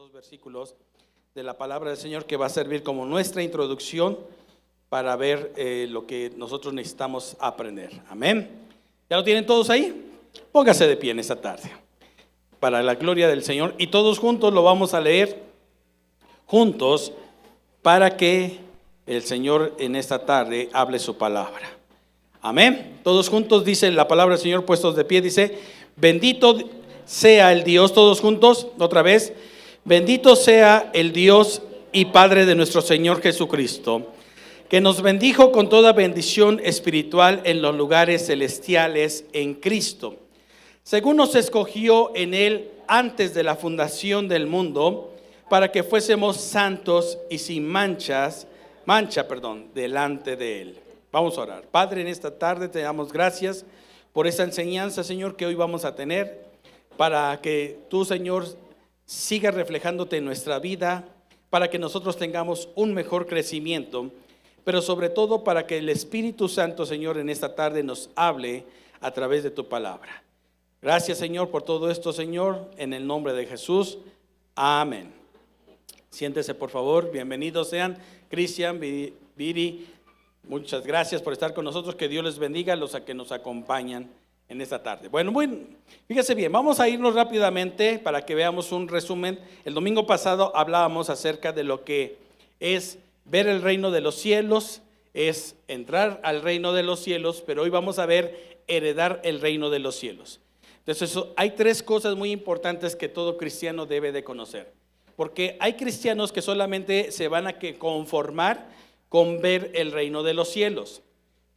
dos versículos de la palabra del Señor que va a servir como nuestra introducción para ver lo que nosotros necesitamos aprender. Amén. ¿Ya lo tienen todos ahí? Póngase de pie en esta tarde para la gloria del Señor y todos juntos lo vamos a leer juntos para que el Señor en esta tarde hable su palabra. Amén. Todos juntos dice la palabra del Señor, puestos de pie, dice: bendito sea el Dios, todos juntos, otra vez, bendito sea el Dios y Padre de nuestro Señor Jesucristo, que nos bendijo con toda bendición espiritual en los lugares celestiales en Cristo, según nos escogió en Él antes de la fundación del mundo, para que fuésemos santos y sin mancha, delante de Él. Vamos a orar. Padre, en esta tarde te damos gracias por esta enseñanza, Señor, que hoy vamos a tener, para que tú, Señor, sigas reflejándote en nuestra vida, para que nosotros tengamos un mejor crecimiento, pero sobre todo para que el Espíritu Santo, Señor, en esta tarde nos hable a través de tu palabra. Gracias, Señor, por todo esto, Señor, en el nombre de Jesús. Amén. Siéntese, por favor. Bienvenidos sean. Cristian, Viri, muchas gracias por estar con nosotros. Que Dios les bendiga a los que nos acompañan en esta tarde. Bueno, fíjese bien, vamos a irnos rápidamente para que veamos un resumen. El domingo pasado hablábamos acerca de lo que es ver el reino de los cielos, es entrar al reino de los cielos, pero hoy vamos a ver heredar el reino de los cielos. Entonces, hay tres cosas muy importantes que todo cristiano debe de conocer, porque hay cristianos que solamente se van a conformar con ver el reino de los cielos,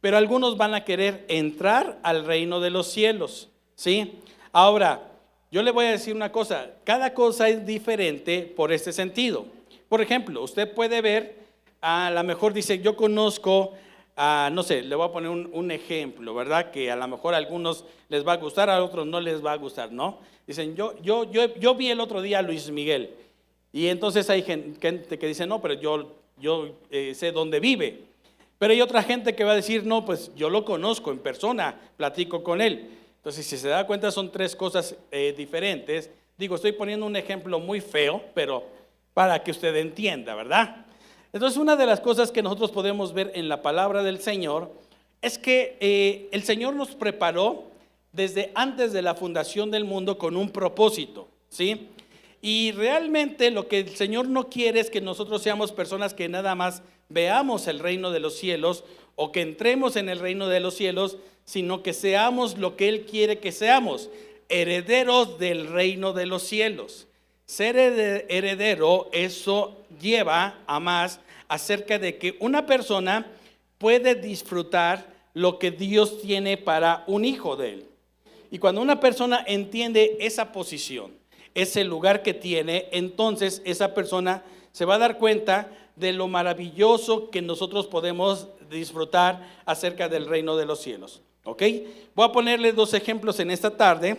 pero algunos van a querer entrar al reino de los cielos, ¿sí? Ahora, yo le voy a decir una cosa, cada cosa es diferente por este sentido. Por ejemplo, usted puede ver, a lo mejor dice, yo conozco, no sé, le voy a poner un ejemplo, ¿verdad? Que a lo mejor a algunos les va a gustar, a otros no les va a gustar, ¿no? Dicen, yo vi el otro día a Luis Miguel, y entonces hay gente que dice, no, pero yo sé dónde vive. Pero hay otra gente que va a decir, no, pues yo lo conozco en persona, platico con él. Entonces, si se da cuenta, son tres cosas diferentes. Digo, estoy poniendo un ejemplo muy feo, pero para que usted entienda, ¿verdad? Entonces, una de las cosas que nosotros podemos ver en la palabra del Señor es que el Señor nos preparó desde antes de la fundación del mundo con un propósito, ¿sí? Y realmente lo que el Señor no quiere es que nosotros seamos personas que nada más veamos el reino de los cielos o que entremos en el reino de los cielos, sino que seamos lo que Él quiere que seamos, herederos del reino de los cielos. Ser heredero, eso lleva a más acerca de que una persona puede disfrutar lo que Dios tiene para un hijo de Él. Y cuando una persona entiende esa posición, ese lugar que tiene, entonces esa persona se va a dar cuenta de lo maravilloso que nosotros podemos disfrutar acerca del reino de los cielos. ¿Ok? Voy a ponerles dos ejemplos en esta tarde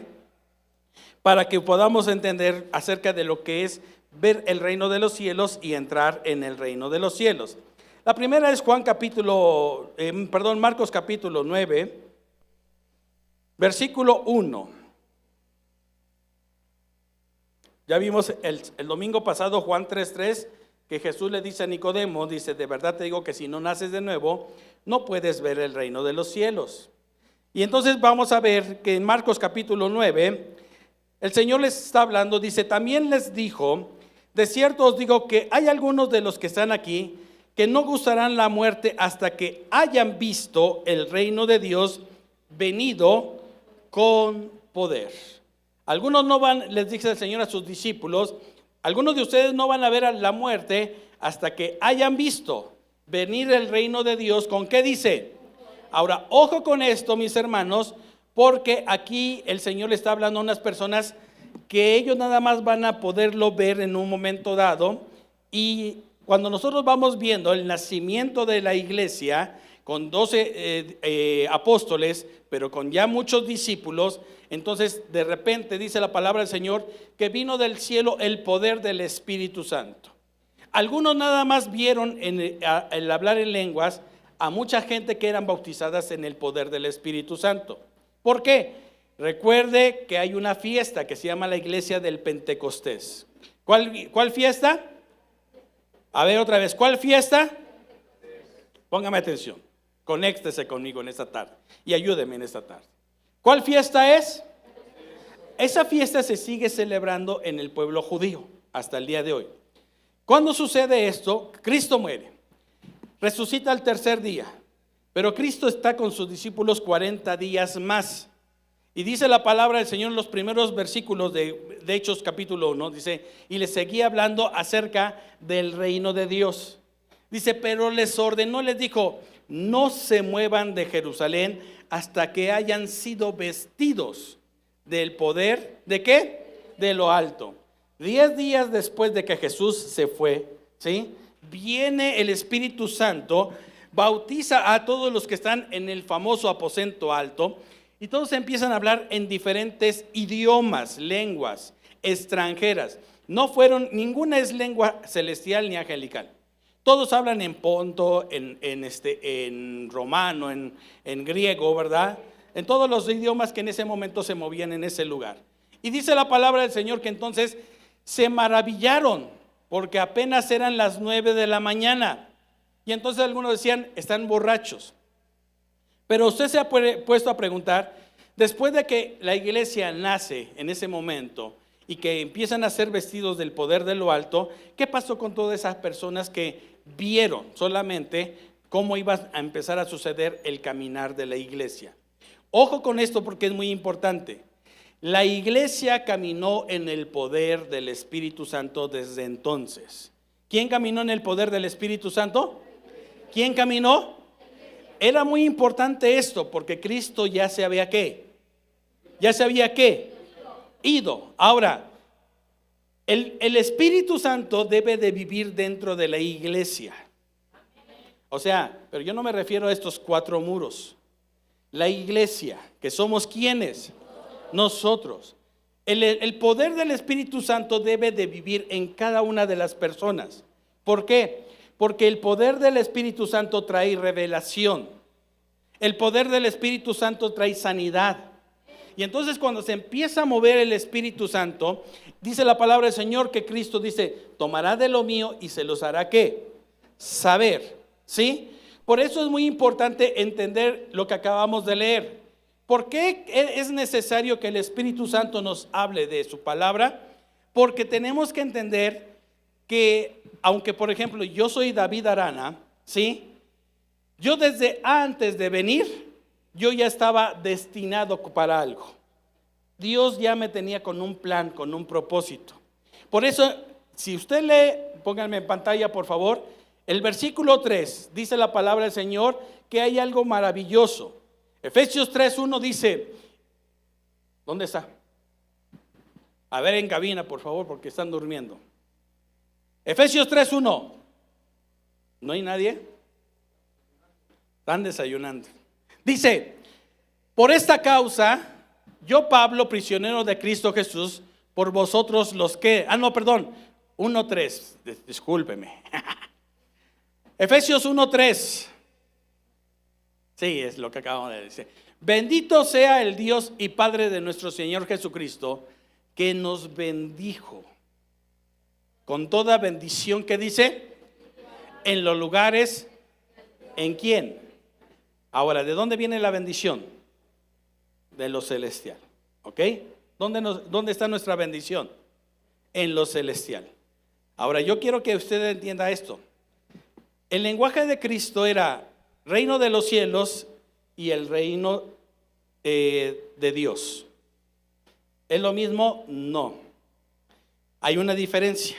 para que podamos entender acerca de lo que es ver el reino de los cielos y entrar en el reino de los cielos. La primera es Marcos capítulo 9, versículo 1. Ya vimos el domingo pasado Juan 3:3, que Jesús le dice a Nicodemo, dice, de verdad te digo que si no naces de nuevo, no puedes ver el reino de los cielos. Y entonces vamos a ver que en Marcos capítulo 9, el Señor les está hablando, dice, también les dijo, de cierto os digo que hay algunos de los que están aquí que no gustarán la muerte hasta que hayan visto el reino de Dios venido con poder. Algunos no van, les dice el Señor a sus discípulos, algunos de ustedes no van a ver a la muerte hasta que hayan visto venir el reino de Dios. ¿Con qué dice? Ahora, ojo con esto, mis hermanos, porque aquí el Señor le está hablando a unas personas que ellos nada más van a poderlo ver en un momento dado. Y cuando nosotros vamos viendo el nacimiento de la iglesia con 12 apóstoles, pero con ya muchos discípulos, entonces de repente dice la palabra del Señor que vino del cielo el poder del Espíritu Santo. Algunos nada más vieron el hablar en lenguas a mucha gente que eran bautizadas en el poder del Espíritu Santo. ¿Por qué? Recuerde que hay una fiesta que se llama la iglesia del Pentecostés. ¿Cuál fiesta? A ver otra vez, ¿cuál fiesta? Póngame atención, conéctese conmigo en esta tarde y ayúdeme en esta tarde. ¿Cuál fiesta es? Esa fiesta se sigue celebrando en el pueblo judío hasta el día de hoy. ¿Cuándo sucede esto? Cristo muere, resucita al tercer día, pero Cristo está con sus discípulos 40 días más. Y dice la palabra del Señor en los primeros versículos de Hechos capítulo 1, dice, y les seguía hablando acerca del reino de Dios. Dice, pero les ordenó, les dijo, no se muevan de Jerusalén hasta que hayan sido vestidos del poder, ¿de qué? De lo alto. 10 días después de que Jesús se fue, ¿sí? Viene el Espíritu Santo, bautiza a todos los que están en el famoso aposento alto, y todos empiezan a hablar en diferentes idiomas, lenguas extranjeras. Ninguna es lengua celestial ni angelical. Todos hablan en ponto, en romano, en griego, ¿verdad? En todos los idiomas que en ese momento se movían en ese lugar. Y dice la palabra del Señor que entonces se maravillaron porque apenas eran las 9 de la mañana. Y entonces algunos decían, están borrachos. Pero usted se ha puesto a preguntar, después de que la iglesia nace en ese momento y que empiezan a ser vestidos del poder de lo alto, ¿qué pasó con todas esas personas que vieron solamente cómo iba a empezar a suceder el caminar de la iglesia? Ojo con esto porque es muy importante. La iglesia caminó en el poder del Espíritu Santo desde entonces. ¿Quién caminó en el poder del Espíritu Santo? ¿Quién caminó? Era muy importante esto porque Cristo ya se había ¿qué? Ya se había ¿qué? Ido. Ahora, el Espíritu Santo debe de vivir dentro de la iglesia. O sea, pero yo no me refiero a estos 4 muros. La iglesia, que somos ¿quiénes? Nosotros. El poder del Espíritu Santo debe de vivir en cada una de las personas. ¿Por qué? Porque el poder del Espíritu Santo trae revelación. El poder del Espíritu Santo trae sanidad. Y entonces cuando se empieza a mover el Espíritu Santo, dice la palabra del Señor que Cristo dice, tomará de lo mío y se los hará ¿qué? Saber. ¿Sí? Por eso es muy importante entender lo que acabamos de leer. ¿Por qué es necesario que el Espíritu Santo nos hable de su palabra? Porque tenemos que entender que, aunque por ejemplo yo soy David Arana, ¿sí? Yo desde antes de venir, yo ya estaba destinado para algo. Dios ya me tenía con un plan, con un propósito. Por eso, si usted lee, pónganme en pantalla por favor, el versículo 3, dice la palabra del Señor que hay algo maravilloso. Efesios 3:1 dice, ¿dónde está? A ver en cabina por favor porque están durmiendo. Efesios 3:1. ¿No hay nadie? Están desayunando. Dice, por esta causa, yo Pablo, prisionero de Cristo Jesús, por vosotros los que... 1:3, discúlpeme. Efesios 1:3. Sí, es lo que acabamos de decir. Bendito sea el Dios y Padre de nuestro Señor Jesucristo, que nos bendijo con toda bendición que dice en los lugares. ¿En quién? Ahora, ¿de dónde viene la bendición? De lo celestial. ¿Ok? ¿Dónde está nuestra bendición? En lo celestial. Ahora, yo quiero que usted entienda esto. El lenguaje de Cristo era reino de los cielos y el reino de Dios. ¿Es lo mismo? No. Hay una diferencia.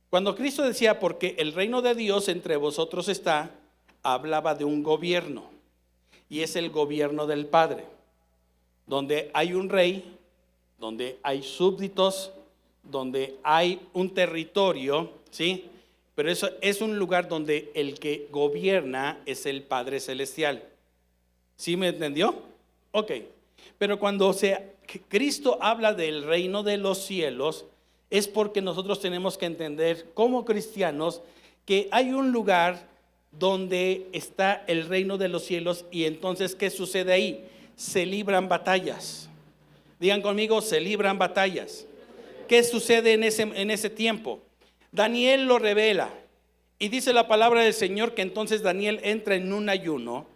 Cuando Cristo decía, porque el reino de Dios entre vosotros está, hablaba de un gobierno. Y es el gobierno del Padre. Donde hay un rey, donde hay súbditos, donde hay un territorio, ¿sí? Pero eso es un lugar donde el que gobierna es el Padre Celestial. ¿Sí me entendió? Ok. Pero cuando Cristo habla del reino de los cielos, es porque nosotros tenemos que entender como cristianos que hay un lugar donde está el reino de los cielos y entonces ¿qué sucede ahí? Se libran batallas. Digan conmigo, se libran batallas. qué sucede en ese tiempo. Daniel lo revela y dice la palabra del Señor que entonces Daniel entra en un ayuno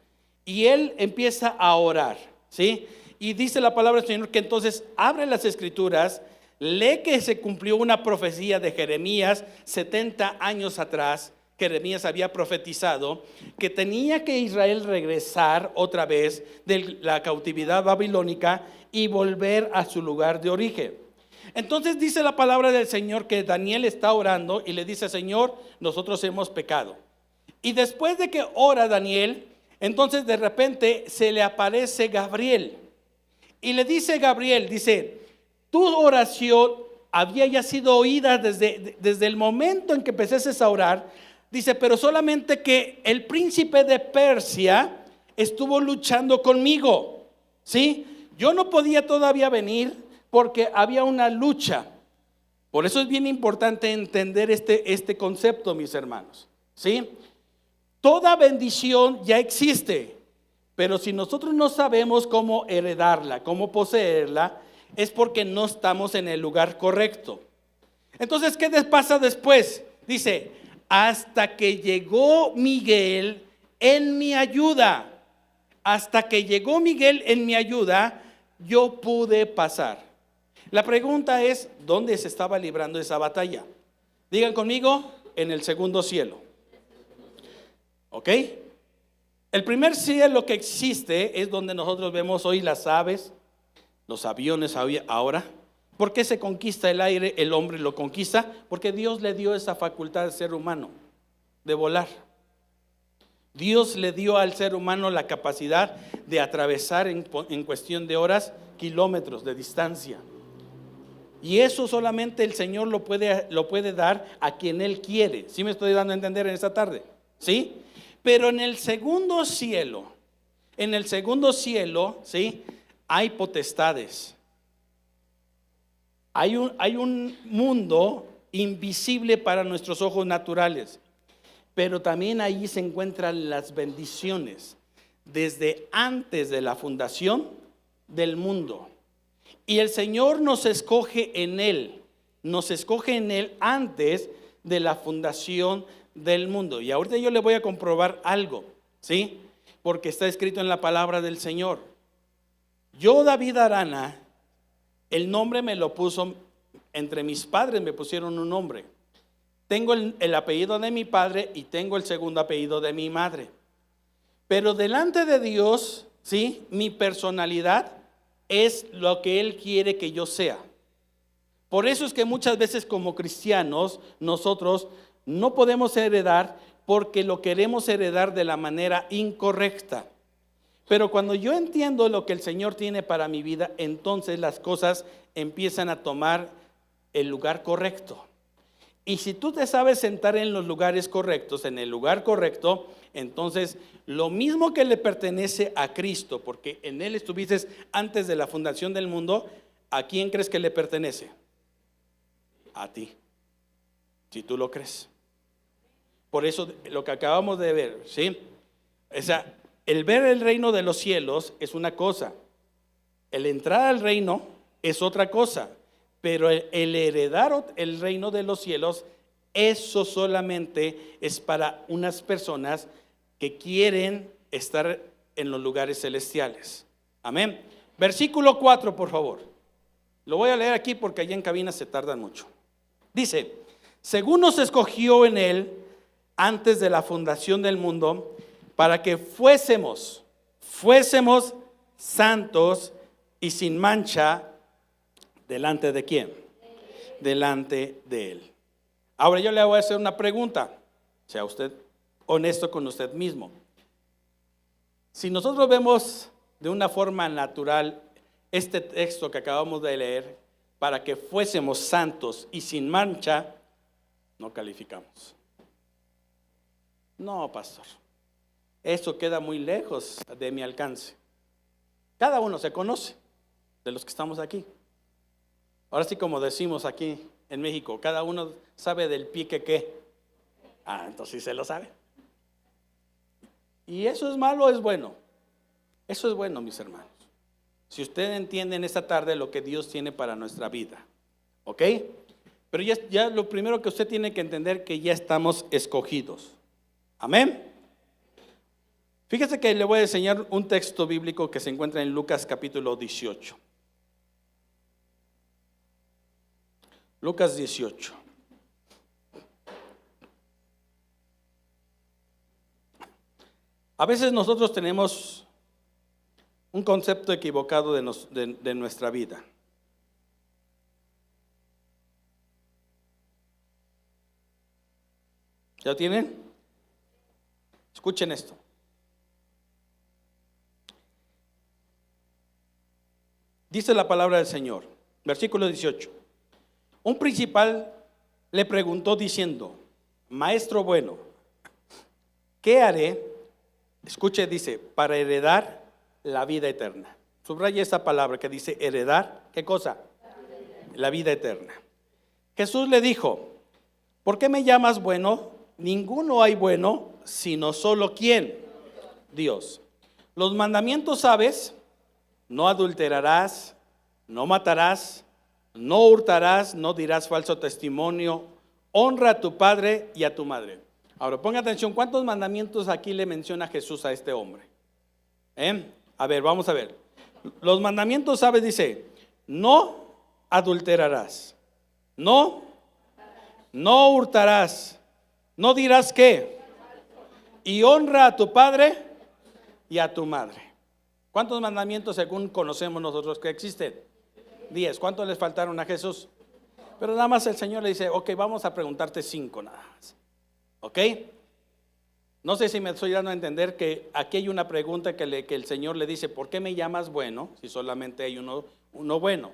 y él empieza a orar, ¿sí? Y dice la palabra del Señor que entonces abre las escrituras, lee que se cumplió una profecía de Jeremías 70 años atrás. Jeremías había profetizado que tenía que Israel regresar otra vez de la cautividad babilónica y volver a su lugar de origen. Entonces dice la palabra del Señor que Daniel está orando y le dice: Señor, nosotros hemos pecado. Y después de que ora Daniel, entonces de repente se le aparece Gabriel y le dice Gabriel, dice: tu oración había ya sido oída desde el momento en que empezaste a orar. Dice, pero solamente que el príncipe de Persia estuvo luchando conmigo, ¿sí? Yo no podía todavía venir porque había una lucha. Por eso es bien importante entender este concepto, mis hermanos, ¿sí? Toda bendición ya existe, pero si nosotros no sabemos cómo heredarla, cómo poseerla, es porque no estamos en el lugar correcto. Entonces, ¿qué pasa después? Dice, hasta que llegó Miguel en mi ayuda. Hasta que llegó Miguel en mi ayuda, yo pude pasar. La pregunta es, ¿dónde se estaba librando esa batalla? Digan conmigo, en el segundo cielo. ¿Ok? El primer cielo que existe es donde nosotros vemos hoy las aves, los aviones ahora. ¿Por qué se conquista el aire? El hombre lo conquista porque Dios le dio esa facultad al ser humano de volar. Dios le dio al ser humano la capacidad de atravesar en cuestión de horas kilómetros de distancia. Y eso solamente el Señor lo puede dar a quien Él quiere. ¿Sí me estoy dando a entender en esta tarde? ¿Sí? Pero en el segundo cielo, ¿sí? Hay potestades. Hay un mundo invisible para nuestros ojos naturales, pero también ahí se encuentran las bendiciones desde antes de la fundación del mundo. Y el Señor nos escoge en Él antes de la fundación del mundo. Y ahorita yo le voy a comprobar algo, ¿sí? Porque está escrito en la palabra del Señor. Yo, David Arana, el nombre me lo puso, entre mis padres me pusieron un nombre. Tengo el apellido de mi padre y tengo el segundo apellido de mi madre. Pero delante de Dios, ¿sí? Mi personalidad es lo que Él quiere que yo sea. Por eso es que muchas veces como cristianos nosotros no podemos heredar porque lo queremos heredar de la manera incorrecta. Pero cuando yo entiendo lo que el Señor tiene para mi vida, entonces las cosas empiezan a tomar el lugar correcto. Y si tú te sabes sentar en los lugares correctos, en el lugar correcto, entonces lo mismo que le pertenece a Cristo, porque en Él estuviste antes de la fundación del mundo, ¿a quién crees que le pertenece? A ti, si tú lo crees. Por eso lo que acabamos de ver, ¿sí? O sea, el ver el reino de los cielos es una cosa, el entrar al reino es otra cosa, pero el heredar el reino de los cielos, eso solamente es para unas personas que quieren estar en los lugares celestiales. Amén. Versículo 4, por favor. Lo voy a leer aquí porque allá en cabina se tardan mucho. Dice, según nos escogió en Él antes de la fundación del mundo, para que fuésemos santos y sin mancha, ¿delante de quién? Delante de Él. Ahora yo le voy a hacer una pregunta, sea usted honesto con usted mismo. Si nosotros vemos de una forma natural este texto que acabamos de leer, para que fuésemos santos y sin mancha, no calificamos. No, pastor. Eso queda muy lejos de mi alcance. Cada uno se conoce de los que estamos aquí. Ahora sí, como decimos aquí en México, cada uno sabe del pie que qué. Entonces sí se lo sabe. ¿Y eso es malo o es bueno? Eso es bueno, mis hermanos. Si ustedes entienden esta tarde lo que Dios tiene para nuestra vida. ¿Ok? Pero ya lo primero que usted tiene que entender que ya estamos escogidos. Amén. Fíjese que le voy a enseñar un texto bíblico que se encuentra en Lucas capítulo 18. Lucas 18. A veces nosotros tenemos un concepto equivocado de nuestra vida. ¿Ya lo tienen? Escuchen esto. Dice la palabra del Señor, versículo 18. Un principal le preguntó diciendo: Maestro bueno, ¿qué haré? Escuche, dice, para heredar la vida eterna. Subraya esa palabra que dice heredar. ¿Qué cosa? La vida eterna. Jesús le dijo: ¿por qué me llamas bueno? Ninguno hay bueno, sino solo ¿quién? Dios. Los mandamientos sabes: no adulterarás, no matarás, no hurtarás, no dirás falso testimonio, honra a tu padre y a tu madre. Ahora ponga atención, ¿cuántos mandamientos aquí le menciona Jesús a este hombre? A ver, vamos a ver. Los mandamientos, ¿sabes? Dice: no adulterarás, no hurtarás, no dirás qué, y honra a tu padre y a tu madre. ¿Cuántos mandamientos según conocemos nosotros que existen? 10. ¿Cuántos les faltaron a Jesús? Pero nada más el Señor le dice: ok, vamos a preguntarte 5 nada más. ¿Ok? No sé si me estoy dando a entender que aquí hay una pregunta que el Señor le dice: ¿por qué me llamas bueno si solamente hay uno bueno?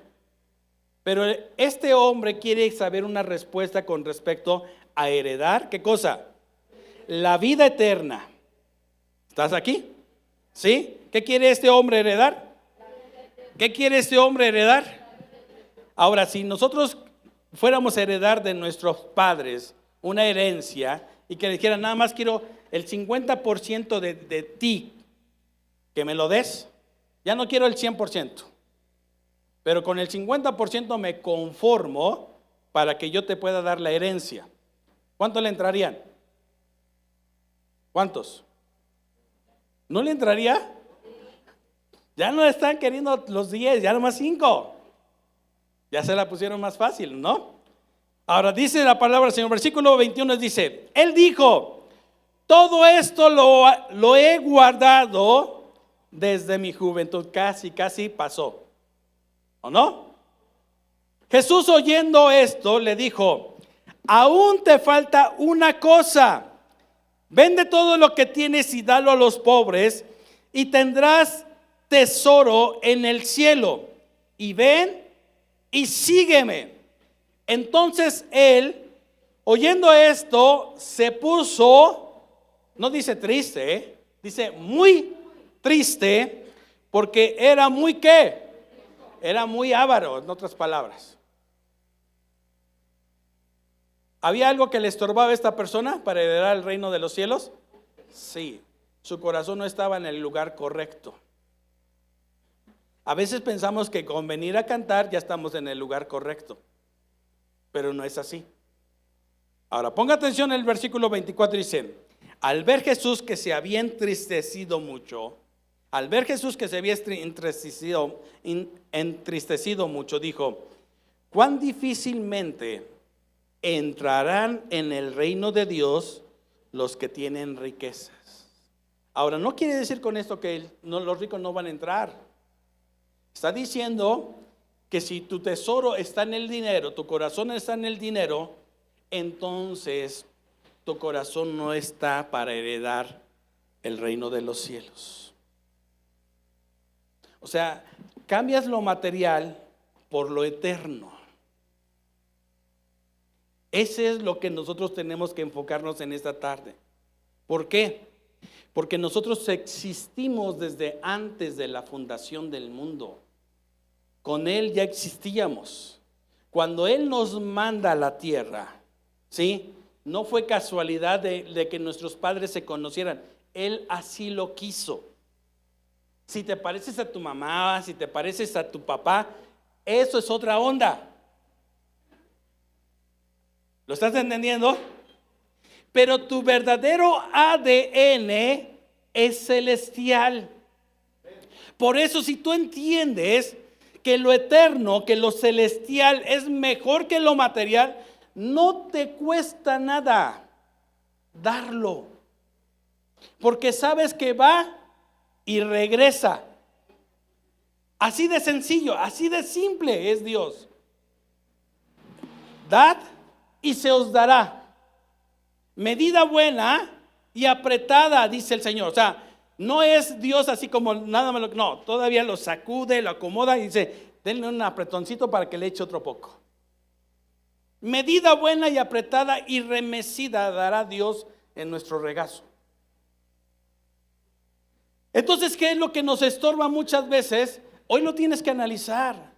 Pero este hombre quiere saber una respuesta con respecto a heredar, ¿qué cosa? La vida eterna. ¿Estás aquí? ¿Sí? ¿Qué quiere este hombre heredar? ¿Qué quiere este hombre heredar? Ahora, si nosotros fuéramos a heredar de nuestros padres una herencia y que le dijeran: nada más quiero el 50% de ti, que me lo des, ya no quiero el 100%, pero con el 50% me conformo para que yo te pueda dar la herencia. ¿Cuánto le entrarían? ¿Cuántos? ¿No le entraría? Ya no están queriendo los 10, ya nomás 5. Ya se la pusieron más fácil, ¿no? Ahora dice la palabra del Señor, versículo 21 dice: Él dijo: todo esto lo he guardado desde mi juventud. Casi pasó, ¿o no? Jesús, oyendo esto, le dijo: aún te falta una cosa. Vende todo lo que tienes y dalo a los pobres, y tendrás tesoro en el cielo. Y ven y sígueme. Entonces él, oyendo esto, se puso, no dice triste, dice muy triste, porque era muy ¿qué? Era muy avaro, en otras palabras. ¿Había algo que le estorbaba a esta persona para heredar el reino de los cielos? Sí, su corazón no estaba en el lugar correcto. A veces pensamos que con venir a cantar ya estamos en el lugar correcto, pero no es así. Ahora ponga atención, el versículo 24 dice: al ver Jesús que se había entristecido mucho, entristecido mucho, dijo: cuán difícilmente entrarán en el reino de Dios los que tienen riquezas. Ahora, no quiere decir con esto que los ricos no van a entrar. Está diciendo que si tu tesoro está en el dinero, tu corazón está en el dinero, entonces tu corazón no está para heredar el reino de los cielos. O sea, cambias lo material por lo eterno. Ese es lo que nosotros tenemos que enfocarnos en esta tarde. ¿Por qué? Porque nosotros existimos desde antes de la fundación del mundo. Con Él ya existíamos. Cuando Él nos manda a la tierra, ¿sí? No fue casualidad de que nuestros padres se conocieran. Él así lo quiso. Si te pareces a tu mamá, si te pareces a tu papá, eso es otra onda. ¿Lo estás entendiendo? Pero tu verdadero ADN es celestial. Por eso, si tú entiendes que lo eterno, que lo celestial es mejor que lo material, no te cuesta nada darlo, porque sabes que va y regresa. Así de sencillo, así de simple es Dios. Dad y se os dará. Medida buena y apretada, dice el Señor. O sea, no es Dios así como nada más, no, todavía lo sacude, lo acomoda y dice, denle un apretoncito para que le eche otro poco. Medida buena y apretada y remecida dará Dios en nuestro regazo. Entonces, ¿qué es lo que nos estorba muchas veces? Hoy lo tienes que analizar.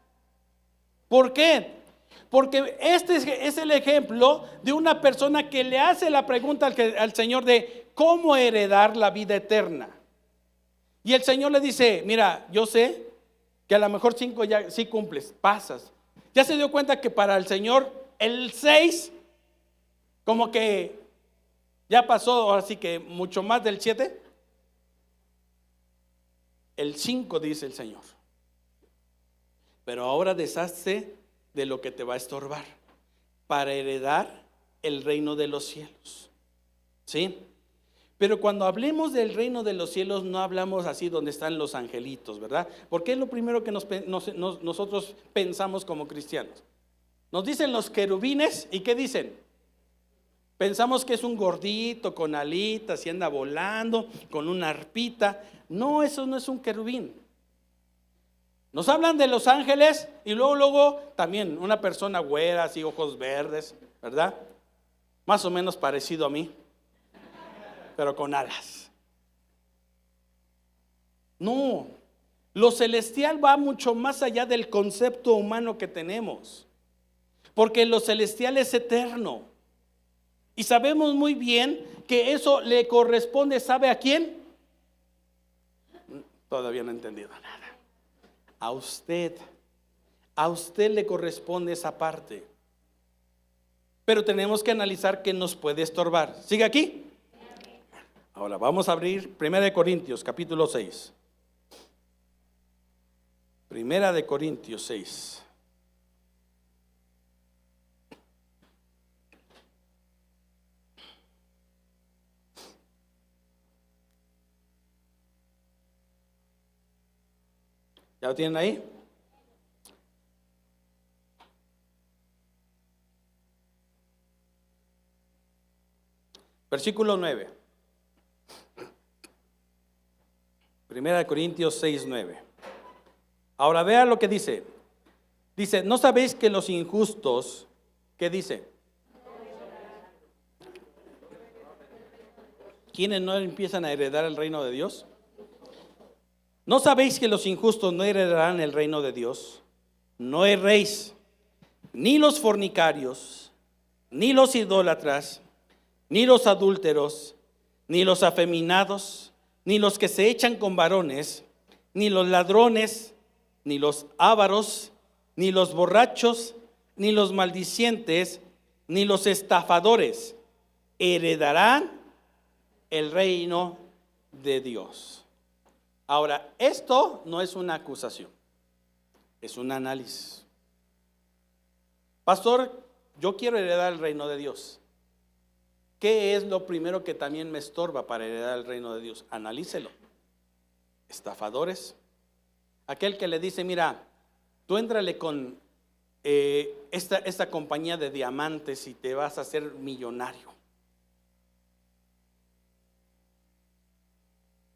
¿Por qué? Porque este es el ejemplo de una persona que le hace la pregunta al Señor de cómo heredar la vida eterna. Y el Señor le dice, mira, yo sé que a lo mejor 5 ya sí cumples, pasas. Ya se dio cuenta que para el Señor el 6 como que ya pasó, así que mucho más del 7. El 5 dice el Señor. Pero ahora deshazte de lo que te va a estorbar para heredar el reino de los cielos. ¿Sí? Pero cuando hablemos del reino de los cielos no hablamos así donde están los angelitos, ¿verdad? Porque es lo primero que nosotros pensamos como cristianos. Nos dicen los querubines, ¿y qué dicen? Pensamos que es un gordito con alitas y anda volando con una arpita. No, eso no es un querubín. Nos hablan de los ángeles y luego también una persona güera, así ojos verdes, ¿verdad? Más o menos parecido a mí, pero con alas. No, lo celestial va mucho más allá del concepto humano que tenemos, porque lo celestial es eterno. Y sabemos muy bien que eso le corresponde, ¿sabe a quién? Todavía no he entendido nada. A usted le corresponde esa parte. Pero tenemos que analizar qué nos puede estorbar. ¿Sigue aquí? Ahora vamos a abrir 1 Corintios capítulo 6. 1 Corintios 6. ¿Ya lo tienen ahí? Versículo 9. 1 Corintios 6, 9. Ahora vea lo que dice. Dice, ¿no sabéis que los injustos, qué dice? ¿Quiénes no empiezan a heredar el reino de Dios? ¿No sabéis que los injustos no heredarán el reino de Dios? No erréis, ni los fornicarios, ni los idólatras, ni los adúlteros, ni los afeminados, ni los que se echan con varones, ni los ladrones, ni los ávaros, ni los borrachos, ni los maldicientes, ni los estafadores heredarán el reino de Dios. Ahora, esto no es una acusación, es un análisis. Pastor, yo quiero heredar el reino de Dios. ¿Qué es lo primero que también me estorba para heredar el reino de Dios? Analícelo. Estafadores. Aquel que le dice, mira, tú éntrale con esta compañía de diamantes y te vas a hacer millonario.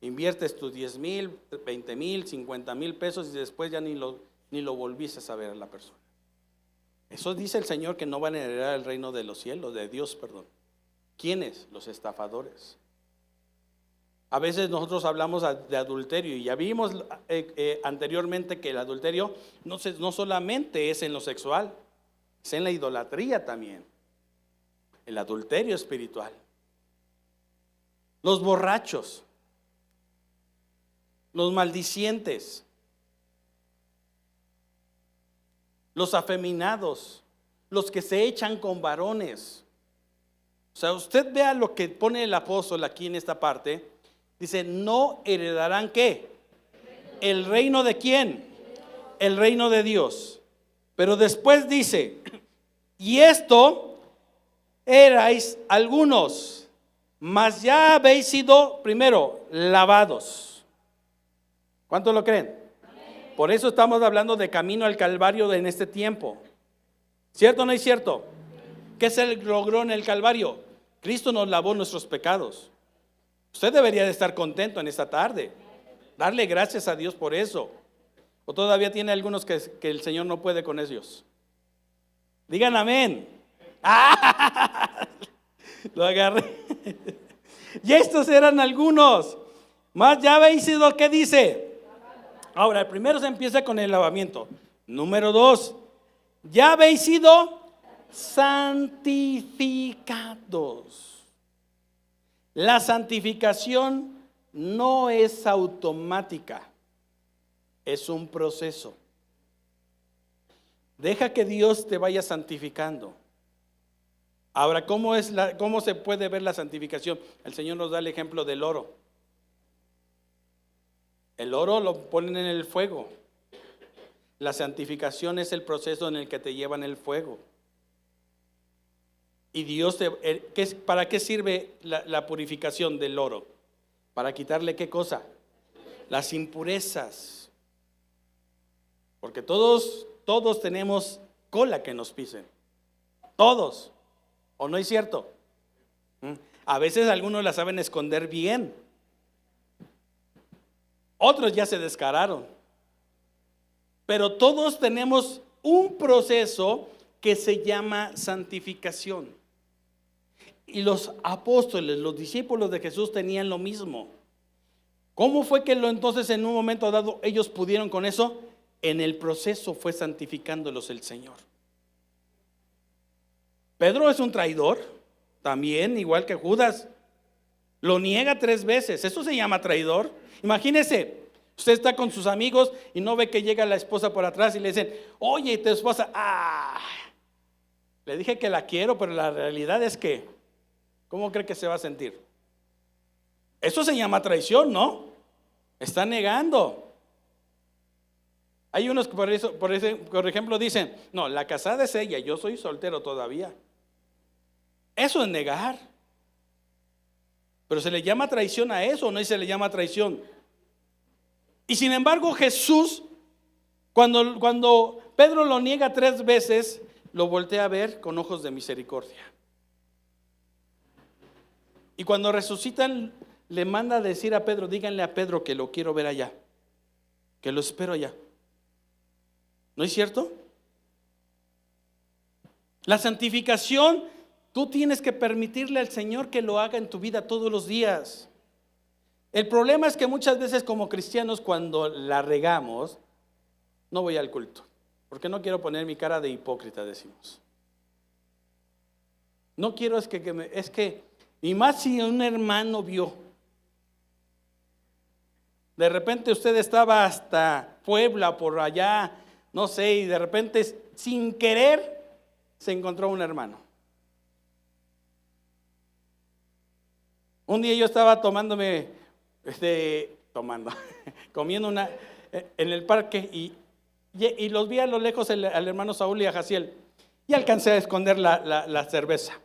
Inviertes tus 10,000, 20,000, 50,000 pesos y después ya ni lo volviste a saber a la persona. Eso dice el Señor que no van a heredar el reino de los cielos, de Dios, perdón. ¿Quiénes? Los estafadores. A veces nosotros hablamos de adulterio y ya vimos anteriormente que el adulterio no solamente es en lo sexual, es en la idolatría también. El adulterio espiritual. Los borrachos. Los maldicientes, los afeminados, los que se echan con varones. O sea, usted vea lo que pone el apóstol aquí en esta parte. Dice, no heredarán ¿qué? ¿El reino de quién? El reino de Dios. Pero después dice, y esto erais algunos, mas ya habéis sido, primero, lavados. ¿Cuántos lo creen? Por eso estamos hablando de camino al Calvario en este tiempo. ¿Cierto o no es cierto? ¿Qué se logró en el Calvario? Cristo nos lavó nuestros pecados. Usted debería de estar contento en esta tarde. Darle gracias a Dios por eso. ¿O todavía tiene algunos que el Señor no puede con ellos? Digan amén. ¡Ah! Lo agarré. Y estos eran algunos. Más ya habéis sido, ¿qué dice? Ahora, el primero se empieza con el lavamiento. Número 2, ya habéis sido santificados. La santificación no es automática, es un proceso. Deja que Dios te vaya santificando. Ahora, ¿cómo se puede ver la santificación? El Señor nos da el ejemplo del oro. El oro lo ponen en el fuego. La santificación es el proceso en el que te llevan el fuego. Y Dios, ¿para qué sirve la purificación del oro? Para quitarle ¿qué cosa? Las impurezas. Porque todos tenemos cola que nos pisen. Todos. ¿O no es cierto? A veces algunos la saben esconder bien. Otros ya se descararon. Pero todos tenemos un proceso que se llama santificación. Y los apóstoles, los discípulos de Jesús tenían lo mismo. ¿Cómo fue que entonces en un momento dado ellos pudieron con eso? En el proceso fue santificándolos el Señor. Pedro es un traidor, también igual que Judas. Lo niega 3 veces, eso se llama traidor. Imagínese, usted está con sus amigos y no ve que llega la esposa por atrás y le dicen, oye, tu esposa, le dije que la quiero, pero la realidad es que, ¿cómo cree que se va a sentir? Eso se llama traición, ¿no? Está negando. Hay unos que por ejemplo dicen, no, la casada es ella, yo soy soltero todavía. Eso es negar. Pero se le llama traición a eso, ¿no? Y se le llama traición. Y sin embargo Jesús, cuando Pedro lo niega 3 veces, lo voltea a ver con ojos de misericordia. Y cuando resucitan, le manda a decir a Pedro, díganle a Pedro que lo quiero ver allá, que lo espero allá. ¿No es cierto? La santificación, tú tienes que permitirle al Señor que lo haga en tu vida todos los días. El problema es que muchas veces como cristianos cuando la regamos, no voy al culto, porque no quiero poner mi cara de hipócrita, decimos. No quiero es que, y más si un hermano vio. De repente usted estaba hasta Puebla, por allá, no sé, y de repente sin querer se encontró un hermano. Un día yo estaba comiendo en el parque y los vi a lo lejos al hermano Saúl y a Jaciel y alcancé a esconder la cerveza.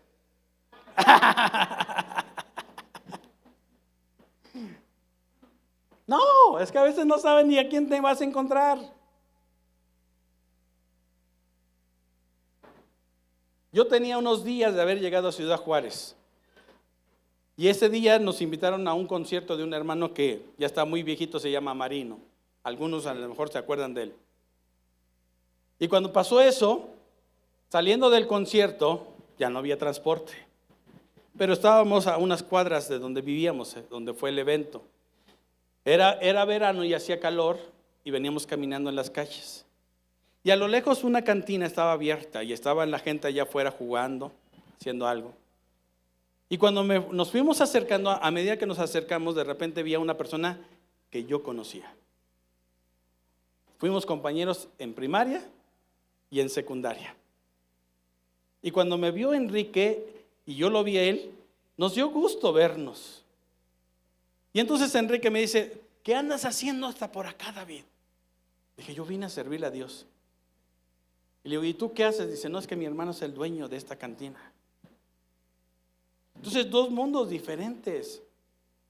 No, es que a veces no saben ni a quién te vas a encontrar. Yo tenía unos días de haber llegado a Ciudad Juárez. Y ese día nos invitaron a un concierto de un hermano que ya está muy viejito, se llama Marino. Algunos a lo mejor se acuerdan de él. Y cuando pasó eso, saliendo del concierto, ya no había transporte. Pero estábamos a unas cuadras de donde vivíamos, donde fue el evento. Era verano y hacía calor y veníamos caminando en las calles. Y a lo lejos una cantina estaba abierta y estaba la gente allá afuera jugando, haciendo algo. Y cuando nos fuimos acercando, a medida que nos acercamos, de repente vi a una persona que yo conocía. Fuimos compañeros en primaria y en secundaria. Y cuando me vio Enrique y yo lo vi a él, nos dio gusto vernos. Y entonces Enrique me dice, ¿qué andas haciendo hasta por acá, David? Dije, yo vine a servirle a Dios. Y le digo, ¿y tú qué haces? Dice, no, es que mi hermano es el dueño de esta cantina. Entonces, dos mundos diferentes,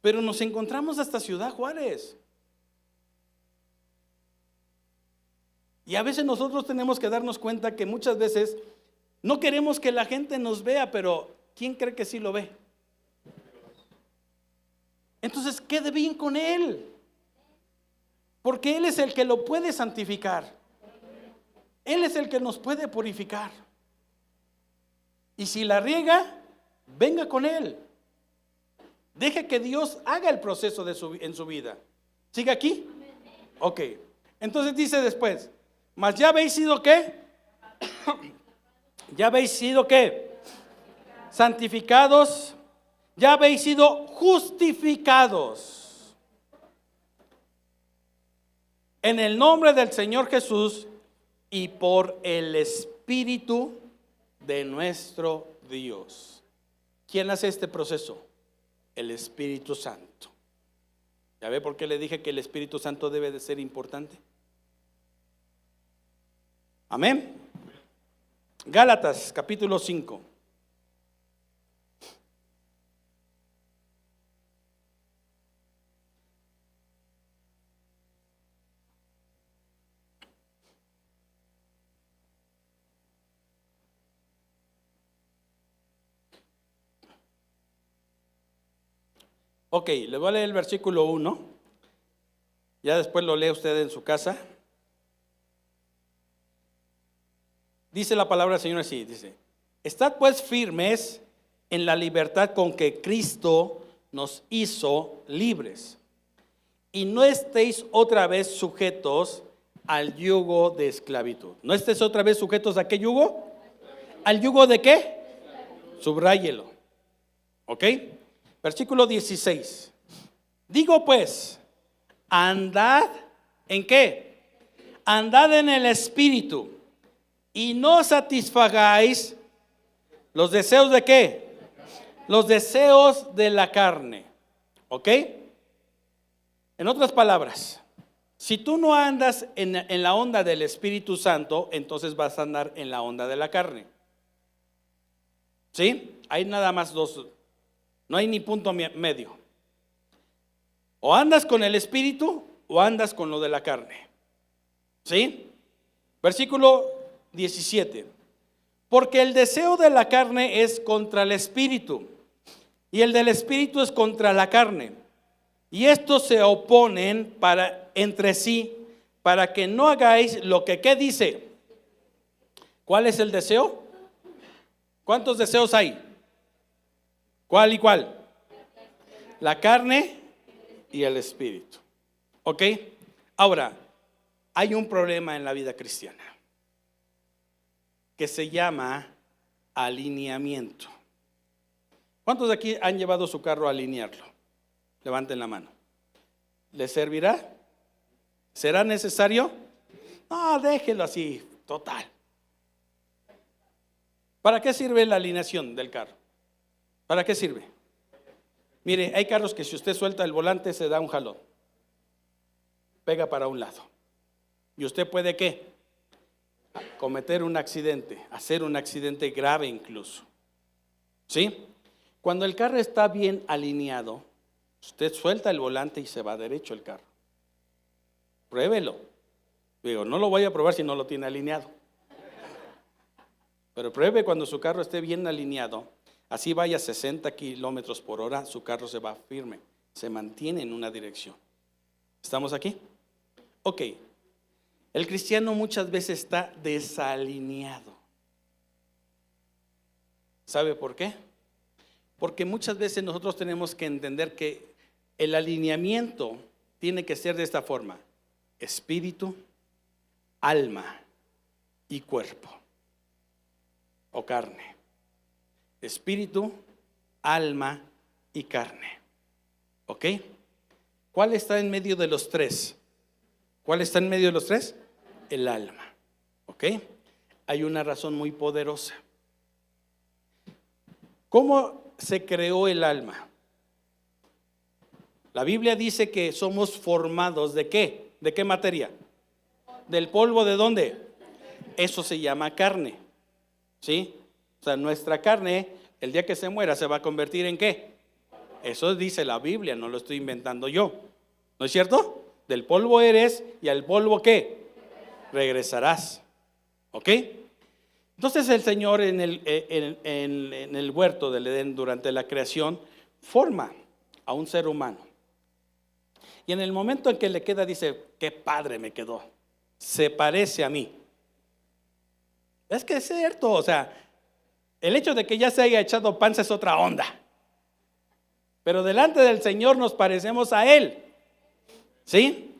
pero nos encontramos hasta Ciudad Juárez. Y a veces nosotros tenemos que darnos cuenta que muchas veces no queremos que la gente nos vea, pero ¿quién cree que sí lo ve? Entonces, quede bien con Él, porque Él es el que lo puede santificar. Él es el que nos puede purificar. Y si la riega, venga con Él. Deje que Dios haga el proceso en su vida. ¿Sigue aquí? Ok. Entonces dice después, mas ya habéis sido ¿qué? Ya habéis sido ¿qué? Santificados. Ya habéis sido justificados en el nombre del Señor Jesús y por el Espíritu de nuestro Dios. ¿Quién hace este proceso? El Espíritu Santo. ¿Ya ve por qué le dije que el Espíritu Santo debe de ser importante? Amén. Gálatas capítulo 5. Ok, le voy a leer el versículo 1. Ya después lo lee usted en su casa. Dice la palabra del Señor así, dice, estad pues firmes en la libertad con que Cristo nos hizo libres, y no estéis otra vez sujetos al yugo de esclavitud. ¿No estéis otra vez sujetos a qué yugo? ¿Al yugo de qué? Subráyelo. ¿Ok? Versículo 16. Digo pues, andad ¿en qué? Andad en el Espíritu y no satisfagáis los deseos de qué? Los deseos de la carne. ¿Ok? En otras palabras, si tú no andas en la onda del Espíritu Santo, entonces vas a andar en la onda de la carne. ¿Sí? Hay nada más dos. No hay ni punto medio. O andas con el Espíritu o andas con lo de la carne. ¿Sí? Versículo 17. Porque el deseo de la carne es contra el Espíritu y el del Espíritu es contra la carne. Y estos se oponen entre sí para que no hagáis lo que ¿qué dice? ¿Cuál es el deseo? ¿Cuántos deseos hay? ¿Cuál y cuál? La carne y el Espíritu. ¿Ok? Ahora, hay un problema en la vida cristiana que se llama alineamiento. ¿Cuántos de aquí han llevado su carro a alinearlo? Levanten la mano. ¿Les servirá? ¿Será necesario? No, déjelo así, total. ¿Para qué sirve la alineación del carro? ¿Para qué sirve? Mire, hay carros que si usted suelta el volante se da un jalón, pega para un lado. Y usted puede ¿qué? Cometer un accidente, hacer un accidente grave incluso. ¿Sí? Cuando el carro está bien alineado, usted suelta el volante y se va derecho el carro. Pruébelo. Digo, no lo voy a probar si no lo tiene alineado. Pero pruebe cuando su carro esté bien alineado. Así vaya a 60 kilómetros por hora, su carro se va firme, se mantiene en una dirección. ¿Estamos aquí? Ok. El cristiano muchas veces está desalineado. ¿Sabe por qué? Porque muchas veces nosotros tenemos que entender que el alineamiento tiene que ser de esta forma: espíritu, alma y cuerpo o carne. Espíritu, alma y carne. ¿Ok? ¿Cuál está en medio de los tres? ¿Cuál está en medio de los tres? El alma. ¿Ok? Hay una razón muy poderosa. ¿Cómo se creó el alma? La Biblia dice que somos formados ¿de qué? ¿De qué materia? ¿Del polvo de dónde? Eso se llama carne, ¿sí? O sea, nuestra carne, el día que se muera, se va a convertir ¿en qué? Eso dice la Biblia, no lo estoy inventando yo. ¿No es cierto? Del polvo eres y al polvo ¿qué? Regresarás. ¿Ok? Entonces el Señor en el huerto del Edén durante la creación forma a un ser humano. Y en el momento en que le queda dice, qué padre me quedó, se parece a mí. Es que es cierto, o sea, el hecho de que ya se haya echado panza es otra onda. Pero delante del Señor nos parecemos a Él. ¿Sí?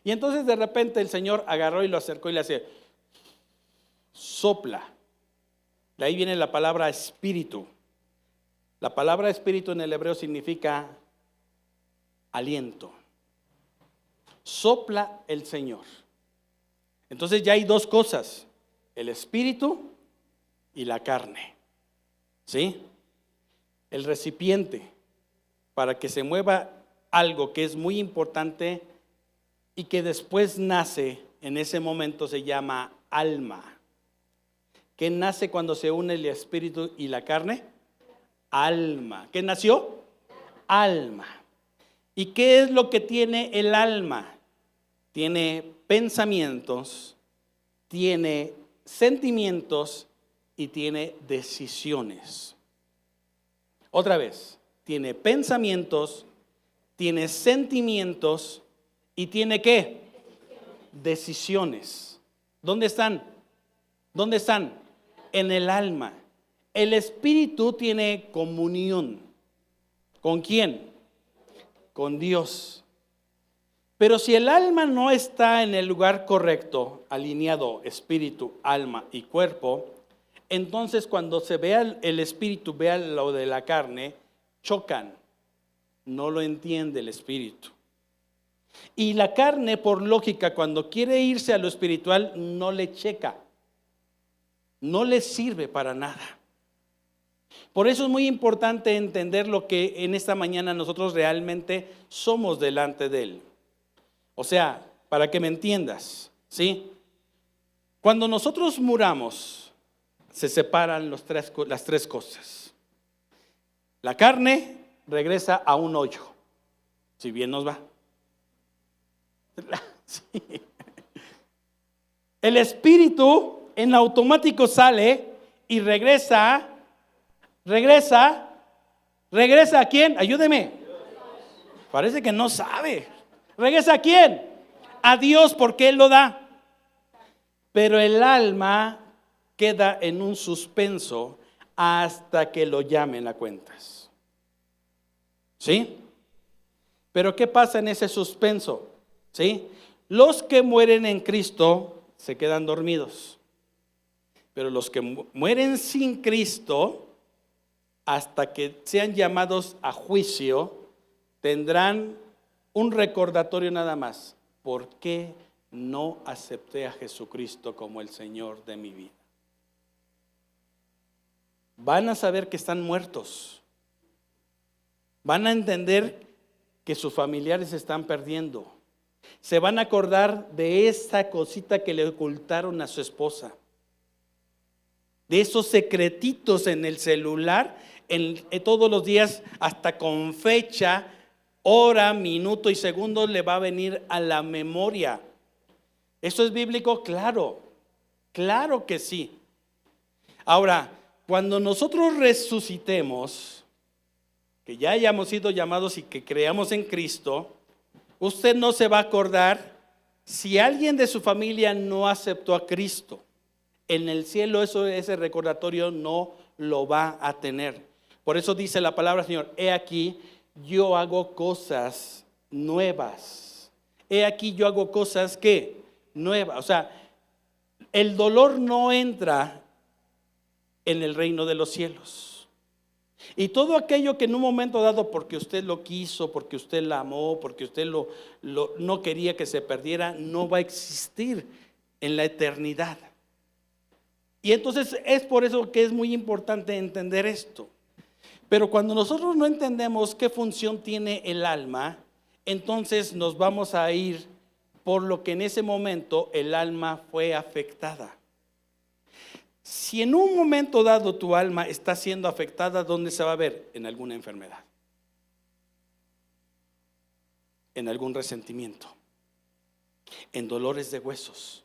Y entonces de repente el Señor agarró y lo acercó y le hace, sopla. De ahí viene la palabra espíritu. La palabra espíritu en el hebreo significa aliento. Sopla el Señor. Entonces ya hay dos cosas, el espíritu y la carne. ¿Sí? El recipiente para que se mueva algo que es muy importante y que después nace, en ese momento se llama alma. ¿Qué nace cuando se une el espíritu y la carne? Alma. ¿Qué nació? Alma. ¿Y qué es lo que tiene el alma? Tiene pensamientos, tiene sentimientos y tiene decisiones. Otra vez, tiene pensamientos, tiene sentimientos y tiene ¿qué? Decisiones. ¿Dónde están? ¿Dónde están? En el alma. El espíritu tiene comunión. ¿Con quién? Con Dios. Pero si el alma no está en el lugar correcto, alineado espíritu, alma y cuerpo, entonces cuando se vea el espíritu, vea lo de la carne, chocan. No lo entiende el espíritu. Y la carne, por lógica, cuando quiere irse a lo espiritual, no le checa. No le sirve para nada. Por eso es muy importante entender lo que en esta mañana nosotros realmente somos delante de Él. O sea, para que me entiendas, ¿sí? Cuando nosotros muramos, se separan las tres cosas. La carne regresa a un hoyo, si bien nos va. Sí. El espíritu en automático sale y regresa ¿a quién? Ayúdeme. Parece que no sabe. ¿Regresa a quién? A Dios, porque Él lo da. Pero el alma queda en un suspenso hasta que lo llamen a cuentas. ¿Sí? Pero ¿qué pasa en ese suspenso? ¿Sí? Los que mueren en Cristo se quedan dormidos. Pero los que mueren sin Cristo, hasta que sean llamados a juicio, tendrán un recordatorio nada más. ¿Por qué no acepté a Jesucristo como el Señor de mi vida? Van a saber que están muertos. Van a entender que sus familiares se están perdiendo. Se van a acordar de esa cosita que le ocultaron a su esposa. De esos secretitos en el celular, en todos los días, hasta con fecha, hora, minuto y segundo, le va a venir a la memoria. ¿Esto es bíblico? Claro, claro que sí. Ahora, cuando nosotros resucitemos, que ya hayamos sido llamados y que creamos en Cristo, usted no se va a acordar si alguien de su familia no aceptó a Cristo. En el cielo ese recordatorio no lo va a tener. Por eso dice la palabra del Señor, he aquí yo hago cosas nuevas. He aquí yo hago cosas ¿qué? Nuevas. O sea, el dolor no entra en el reino de los cielos. Y todo aquello que en un momento dado, porque usted lo quiso, porque usted la amó, porque usted no quería que se perdiera, no va a existir en la eternidad. Y entonces es por eso que es muy importante entender esto. Pero cuando nosotros no entendemos qué función tiene el alma, entonces nos vamos a ir por lo que en ese momento el alma fue afectada. Si en un momento dado tu alma está siendo afectada, ¿dónde se va a ver? En alguna enfermedad, en algún resentimiento, en dolores de huesos.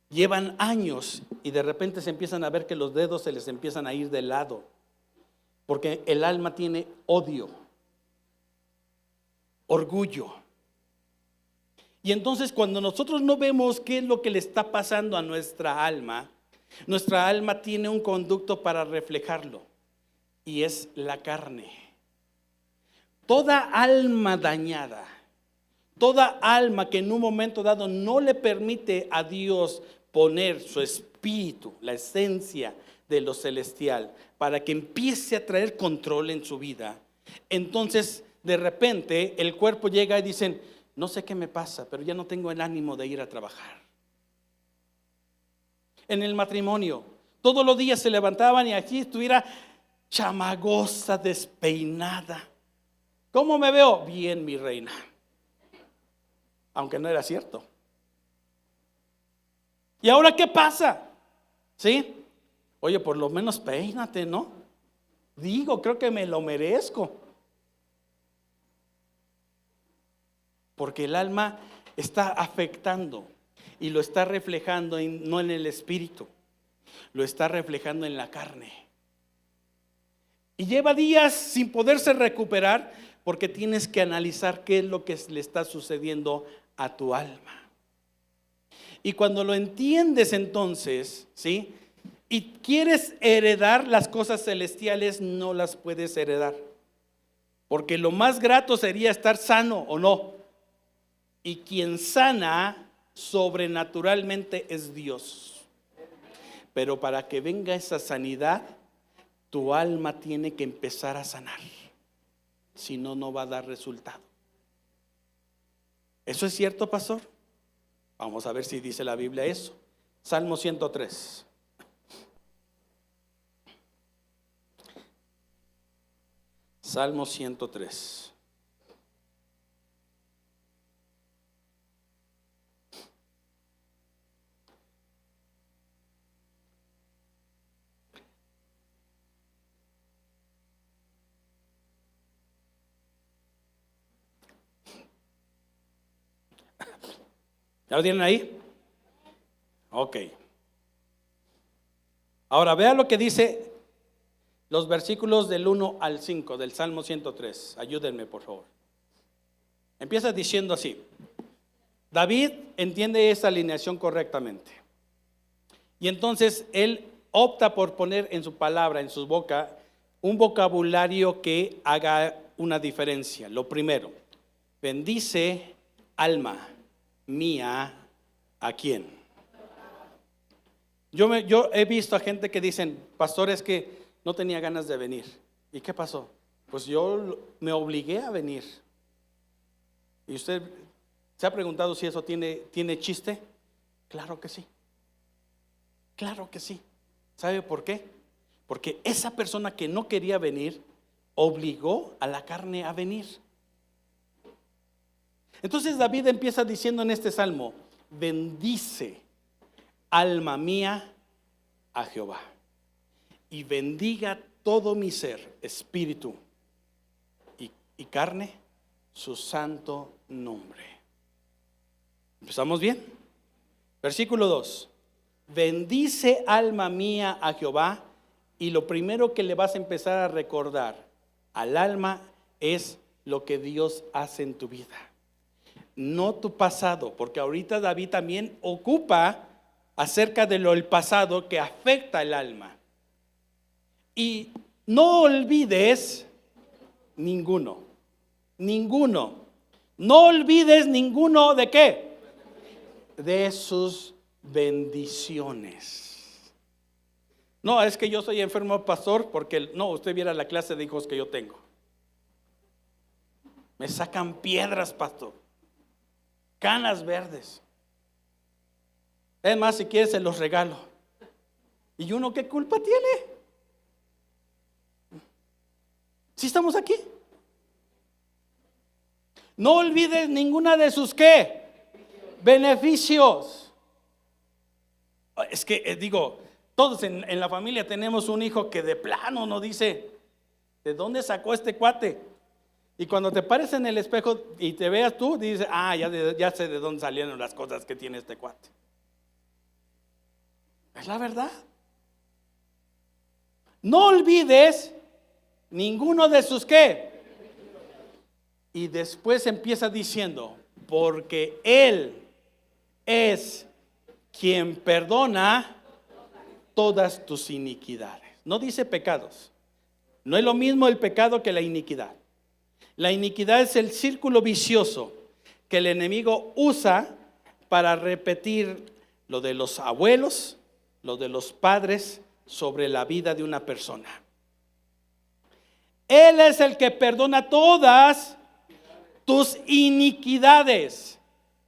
Llevan años y de repente se empiezan a ver que los dedos se les empiezan a ir de lado, porque el alma tiene odio, orgullo. Y entonces cuando nosotros no vemos qué es lo que le está pasando a nuestra alma tiene un conducto para reflejarlo, y es la carne. Toda alma dañada, toda alma que en un momento dado no le permite a Dios poner su espíritu, la esencia de lo celestial, para que empiece a traer control en su vida, entonces de repente el cuerpo llega y dicen: no sé qué me pasa, pero ya no tengo el ánimo de ir a trabajar. En el matrimonio, todos los días se levantaban y aquí estuviera chamagosa, despeinada. ¿Cómo me veo? Bien, mi reina. Aunque no era cierto. ¿Y ahora qué pasa? ¿Sí? Oye, por lo menos peínate, ¿no? Digo, creo que me lo merezco. Porque el alma está afectando y lo está reflejando no en el espíritu, lo está reflejando en la carne. Y lleva días sin poderse recuperar porque tienes que analizar qué es lo que le está sucediendo a tu alma. Y cuando lo entiendes entonces, ¿sí? Y quieres heredar las cosas celestiales, no las puedes heredar. Porque lo más grato sería estar sano o no. Y quien sana sobrenaturalmente es Dios. Pero para que venga esa sanidad, tu alma tiene que empezar a sanar. Si no, no va a dar resultado. ¿Eso es cierto, pastor? Vamos a ver si dice la Biblia eso. Salmo 103. Salmo 103. ¿Ya lo tienen ahí? Ok. Ahora vea lo que dice los versículos del 1 al 5 del Salmo 103. Ayúdenme, por favor. Empieza diciendo así. David entiende esa alineación correctamente. Y entonces él opta por poner en su palabra, en su boca, un vocabulario que haga una diferencia. Lo primero, bendice alma mía, ¿a quién? Yo he visto a gente que dicen: pastor, es que no tenía ganas de venir. ¿Y qué pasó? Pues yo me obligué a venir. ¿Y usted se ha preguntado si eso tiene chiste? Claro que sí. Claro que sí. ¿Sabe por qué? Porque esa persona que no quería venir obligó a la carne a venir. Entonces David empieza diciendo en este salmo: bendice alma mía a Jehová, y bendiga todo mi ser, espíritu y carne, su santo nombre. ¿Empezamos bien? Versículo 2. Bendice alma mía a Jehová, y lo primero que le vas a empezar a recordar al alma es lo que Dios hace en tu vida. No tu pasado, porque ahorita David también ocupa acerca de el pasado que afecta el alma. Y no olvides ninguno. No olvides ninguno ¿de qué? De sus bendiciones. No, es que yo soy enfermo, pastor, porque no, usted viera la clase de hijos que yo tengo. Me sacan piedras, pastor. Canas verdes. Es más, si quieres se los regalo. ¿Y uno qué culpa tiene? ¿Sí estamos aquí? No olvides ninguna de sus ¿qué? Beneficios. Es que digo, todos en la familia tenemos un hijo que de plano nos dice, ¿de dónde sacó este cuate? Y cuando te pares en el espejo y te veas tú, dices, ya sé de dónde salieron las cosas que tiene este cuate. Es la verdad. No olvides ninguno de sus ¿qué? Y después empieza diciendo, porque Él es quien perdona todas tus iniquidades. No dice pecados. No es lo mismo el pecado que la iniquidad. La iniquidad es el círculo vicioso que el enemigo usa para repetir lo de los abuelos, lo de los padres sobre la vida de una persona. Él es el que perdona todas tus iniquidades.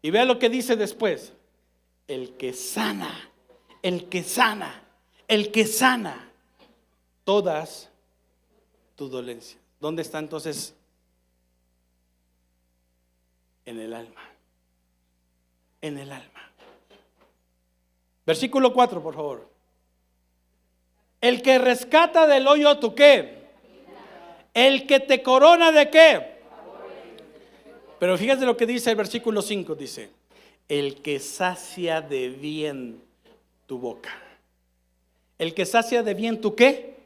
Y vea lo que dice después. El que sana, el que sana, el que sana todas tus dolencias. ¿Dónde está entonces? En el alma. En el alma. Versículo 4, por favor. El que rescata del hoyo tu ¿qué? El que te corona de ¿qué? Pero fíjate lo que dice el versículo 5, dice, el que sacia de bien tu boca. El que sacia de bien tu ¿qué?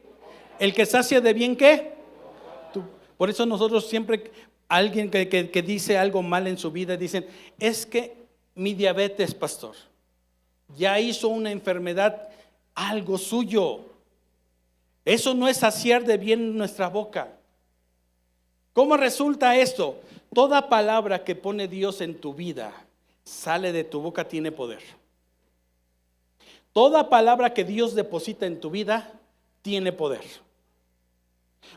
El que sacia de bien ¿qué? Por eso nosotros siempre, alguien que dice algo mal en su vida, dicen, es que mi diabetes, pastor, ya hizo una enfermedad, algo suyo. Eso no es saciar de bien nuestra boca. ¿Cómo resulta esto? Toda palabra que pone Dios en tu vida, sale de tu boca, tiene poder. Toda palabra que Dios deposita en tu vida, tiene poder.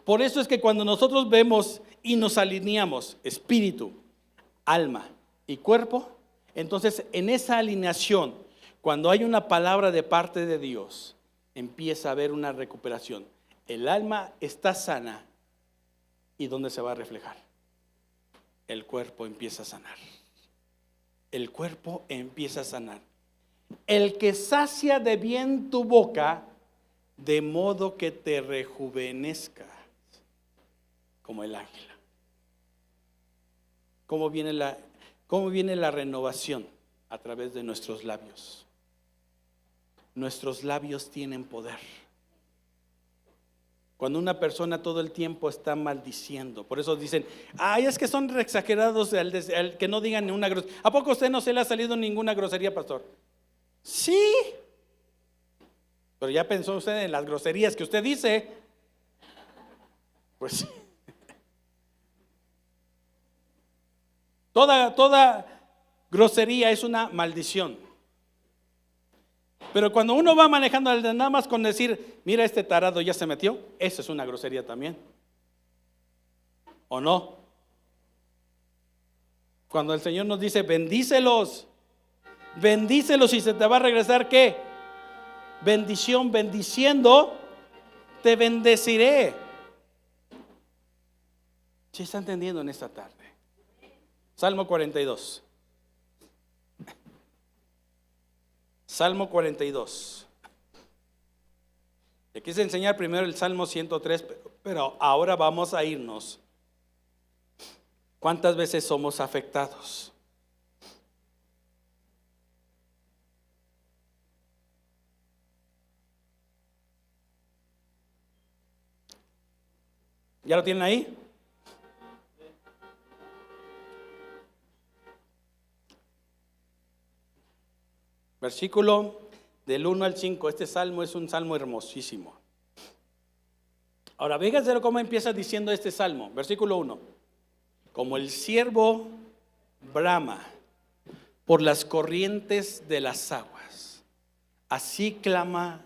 Por eso es que cuando nosotros vemos y nos alineamos espíritu, alma y cuerpo, entonces en esa alineación, cuando hay una palabra de parte de Dios, empieza a haber una recuperación. El alma está sana. ¿Y dónde se va a reflejar? El cuerpo empieza a sanar. El cuerpo empieza a sanar. El que sacia de bien tu boca, de modo que te rejuvenezcas como el águila. ¿Cómo viene la renovación? A través de nuestros labios. Nuestros labios tienen poder. Cuando una persona todo el tiempo está maldiciendo, por eso dicen, es que son exagerados el que no digan ni una grosería. ¿A poco a usted no se le ha salido ninguna grosería, pastor? Sí. Pero ya pensó usted en las groserías que usted dice. Pues sí. Toda grosería es una maldición. Pero cuando uno va manejando nada más con decir, mira, este tarado ya se metió, eso es una grosería también. ¿O no? Cuando el Señor nos dice, bendícelos y se te va a regresar ¿qué? Bendición, bendiciendo, te bendeciré. ¿Sí está entendiendo en esta tarde? Salmo 42. Salmo 42. Le quise enseñar primero el Salmo 103, pero ahora vamos a irnos. ¿Cuántas veces somos afectados? ¿Ya lo tienen ahí? Versículo del 1 al 5. Este salmo es un salmo hermosísimo. Ahora, fíjense cómo empieza diciendo este salmo. Versículo 1. Como el ciervo brama por las corrientes de las aguas, así clama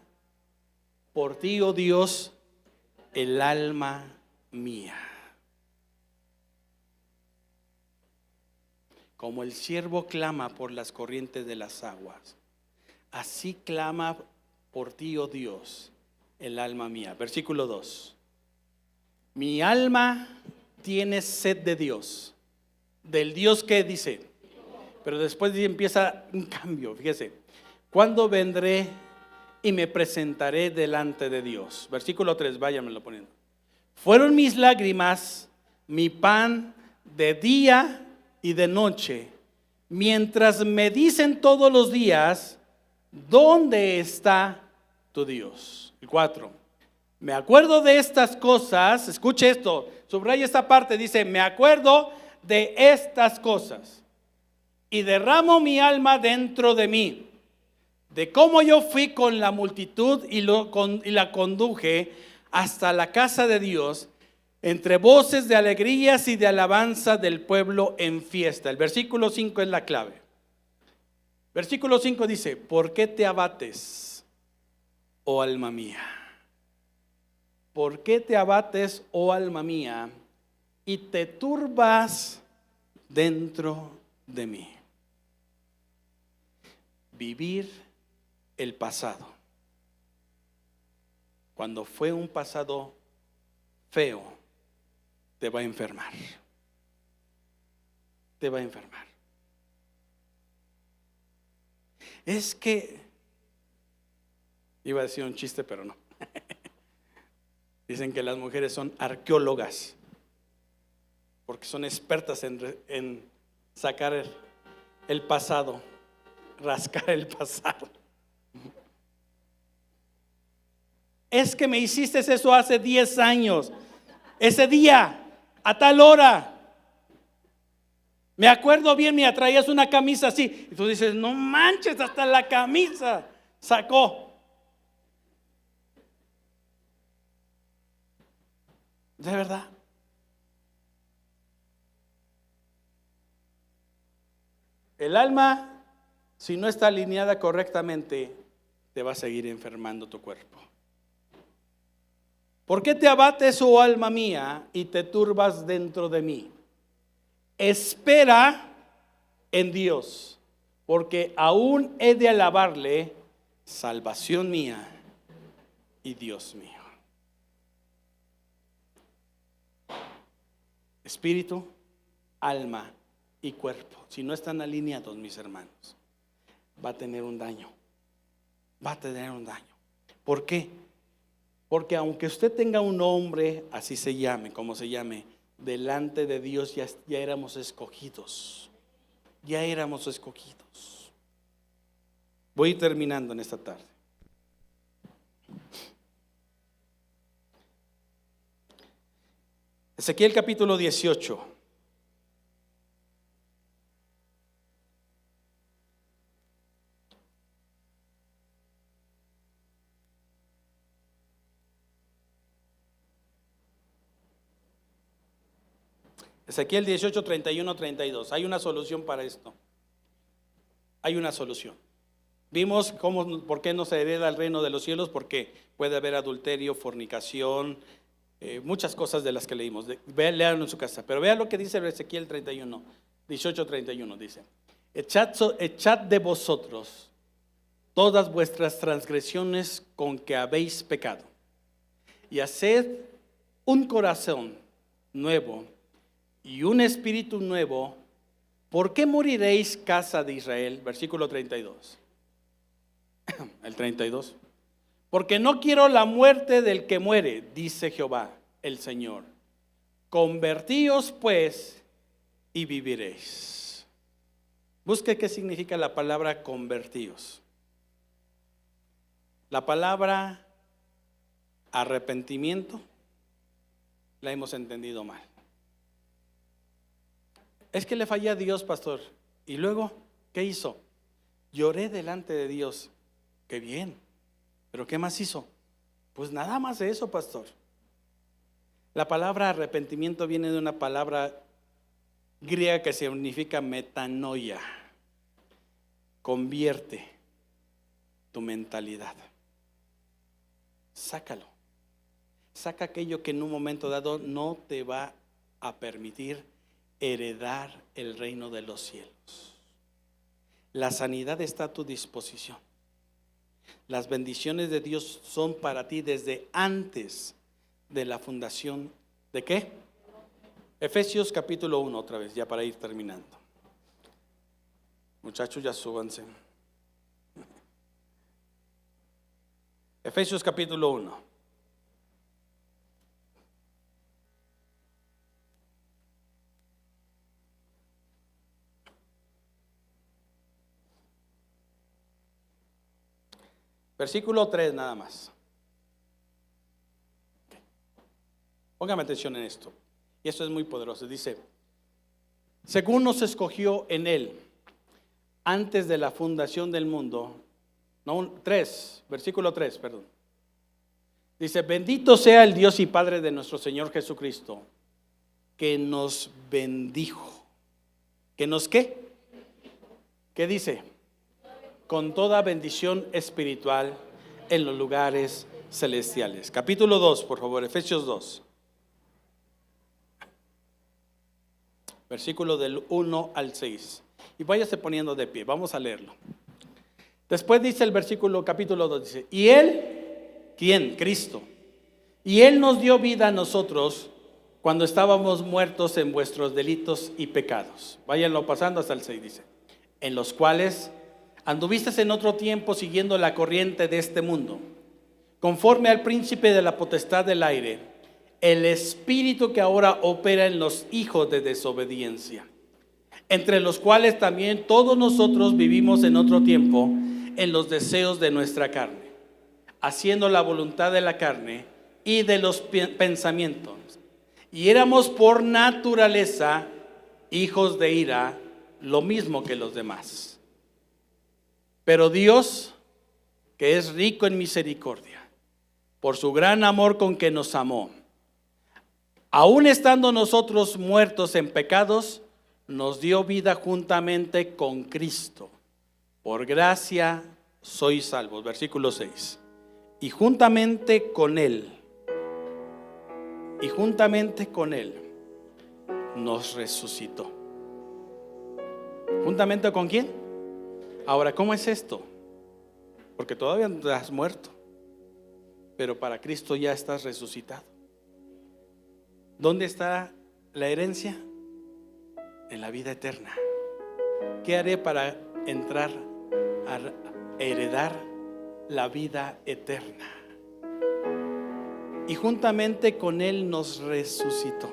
por ti, oh Dios, el alma mía. Como el ciervo clama por las corrientes de las aguas, así clama por ti, oh Dios, el alma mía. Versículo 2. Mi alma tiene sed de Dios. Del Dios que dice. Pero después empieza un cambio, fíjese. ¿Cuándo vendré y me presentaré delante de Dios? Versículo 3, váyanmelo poniendo. Fueron mis lágrimas, mi pan de día y de noche, mientras me dicen todos los días, ¿dónde está tu Dios? 4. Me acuerdo de estas cosas, escuche esto, subraya esta parte, dice, me acuerdo de estas cosas y derramo mi alma dentro de mí, de cómo yo fui con la multitud y la conduje hasta la casa de Dios, entre voces de alegrías y de alabanza del pueblo en fiesta. El versículo 5 es la clave. Versículo 5 dice, ¿por qué te abates, oh alma mía? ¿Por qué te abates, oh alma mía, y te turbas dentro de mí? Vivir el pasado, cuando fue un pasado feo, te va a enfermar. Te va a enfermar. Es que, iba a decir un chiste, pero no. Dicen que las mujeres son arqueólogas, porque son expertas en sacar el pasado, rascar el pasado. Es que me hiciste eso hace 10 años, ese día, a tal hora. Me acuerdo bien, me traías una camisa así. Y tú dices, no manches, hasta la camisa sacó. ¿De verdad? El alma, si no está alineada correctamente, te va a seguir enfermando tu cuerpo. ¿Por qué te abates, oh alma mía, y te turbas dentro de mí? Espera en Dios, porque aún he de alabarle, salvación mía y Dios mío. Espíritu, alma y cuerpo, si no están alineados, mis hermanos, va a tener un daño. Va a tener un daño. ¿Por qué? Porque aunque usted tenga un nombre, así se llame, como se llame, delante de Dios ya éramos escogidos. Ya éramos escogidos. Voy terminando en esta tarde. Ezequiel capítulo 18. Ezequiel 18, 31, 32. Hay una solución para esto. Hay una solución. Vimos por qué no se hereda el reino de los cielos, porque puede haber adulterio, fornicación, muchas cosas de las que leímos. Leanlo en su casa. Pero vean lo que dice Ezequiel 31, 18, 31. Dice, echad de vosotros todas vuestras transgresiones con que habéis pecado, y haced un corazón nuevo y un espíritu nuevo. ¿Por qué moriréis, casa de Israel? Versículo 32. El 32. Porque no quiero la muerte del que muere, dice Jehová el Señor. Convertíos pues y viviréis. Busque qué significa la palabra convertíos. La palabra arrepentimiento la hemos entendido mal. Es que le fallé a Dios, pastor. Y luego, ¿qué hizo? Lloré delante de Dios. Qué bien. ¿Pero qué más hizo? Pues nada más de eso, pastor. La palabra arrepentimiento viene de una palabra griega que significa metanoia. Convierte tu mentalidad. Sácalo. Saca aquello que en un momento dado no te va a permitir heredar el reino de los cielos. La sanidad está a tu disposición. Las bendiciones de Dios son para ti desde antes de la fundación ¿De qué? Efesios capítulo 1 otra vez, ya para ir terminando. Muchachos, ya súbanse. Efesios capítulo 1. Versículo 3 nada más. Póngame atención en esto. Y esto es muy poderoso. Dice, según nos escogió en Él, antes de la fundación del mundo. No, 3, versículo 3, perdón. Dice, bendito sea el Dios y Padre de nuestro Señor Jesucristo, que nos bendijo. ¿Que nos qué? ¿Qué dice? Con toda bendición espiritual en los lugares celestiales. Capítulo 2, por favor, Efesios 2. Versículo del 1 al 6. Y váyase poniendo de pie, vamos a leerlo. Después dice el versículo, capítulo 2, dice, y Él, ¿quién? Cristo. Y Él nos dio vida a nosotros cuando estábamos muertos en vuestros delitos y pecados. Váyanlo pasando hasta el 6, dice. En los cuales anduvisteis en otro tiempo siguiendo la corriente de este mundo, conforme al príncipe de la potestad del aire, el espíritu que ahora opera en los hijos de desobediencia, entre los cuales también todos nosotros vivimos en otro tiempo en los deseos de nuestra carne, haciendo la voluntad de la carne y de los pensamientos. Y éramos por naturaleza hijos de ira, lo mismo que los demás. Pero Dios, que es rico en misericordia, por su gran amor con que nos amó, aun estando nosotros muertos en pecados, nos dio vida juntamente con Cristo. Por gracia sois salvos. Versículo 6. Y juntamente con Él nos resucitó. ¿Juntamente con quién? Ahora, ¿cómo es esto? Porque todavía no has muerto, pero para Cristo ya estás resucitado. ¿Dónde está la herencia? En la vida eterna. ¿Qué haré para entrar a heredar la vida eterna? Y juntamente con Él nos resucitó.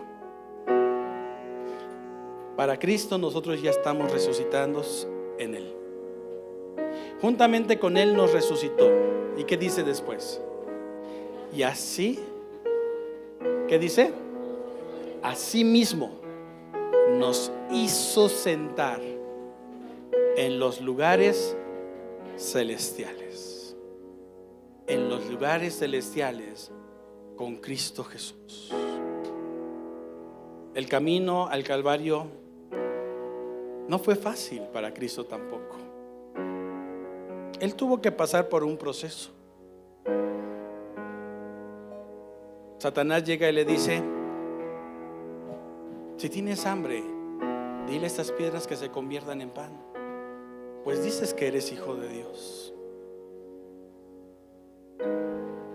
Para Cristo nosotros ya estamos resucitados en Él. Juntamente con Él nos resucitó. ¿Y qué dice después? Y así, ¿qué dice? Así mismo nos hizo sentar en los lugares celestiales. En los lugares celestiales con Cristo Jesús. El camino al Calvario no fue fácil para Cristo tampoco. Él tuvo que pasar por un proceso. Satanás llega y le dice: si tienes hambre, dile a estas piedras que se conviertan en pan, pues dices que eres hijo de Dios.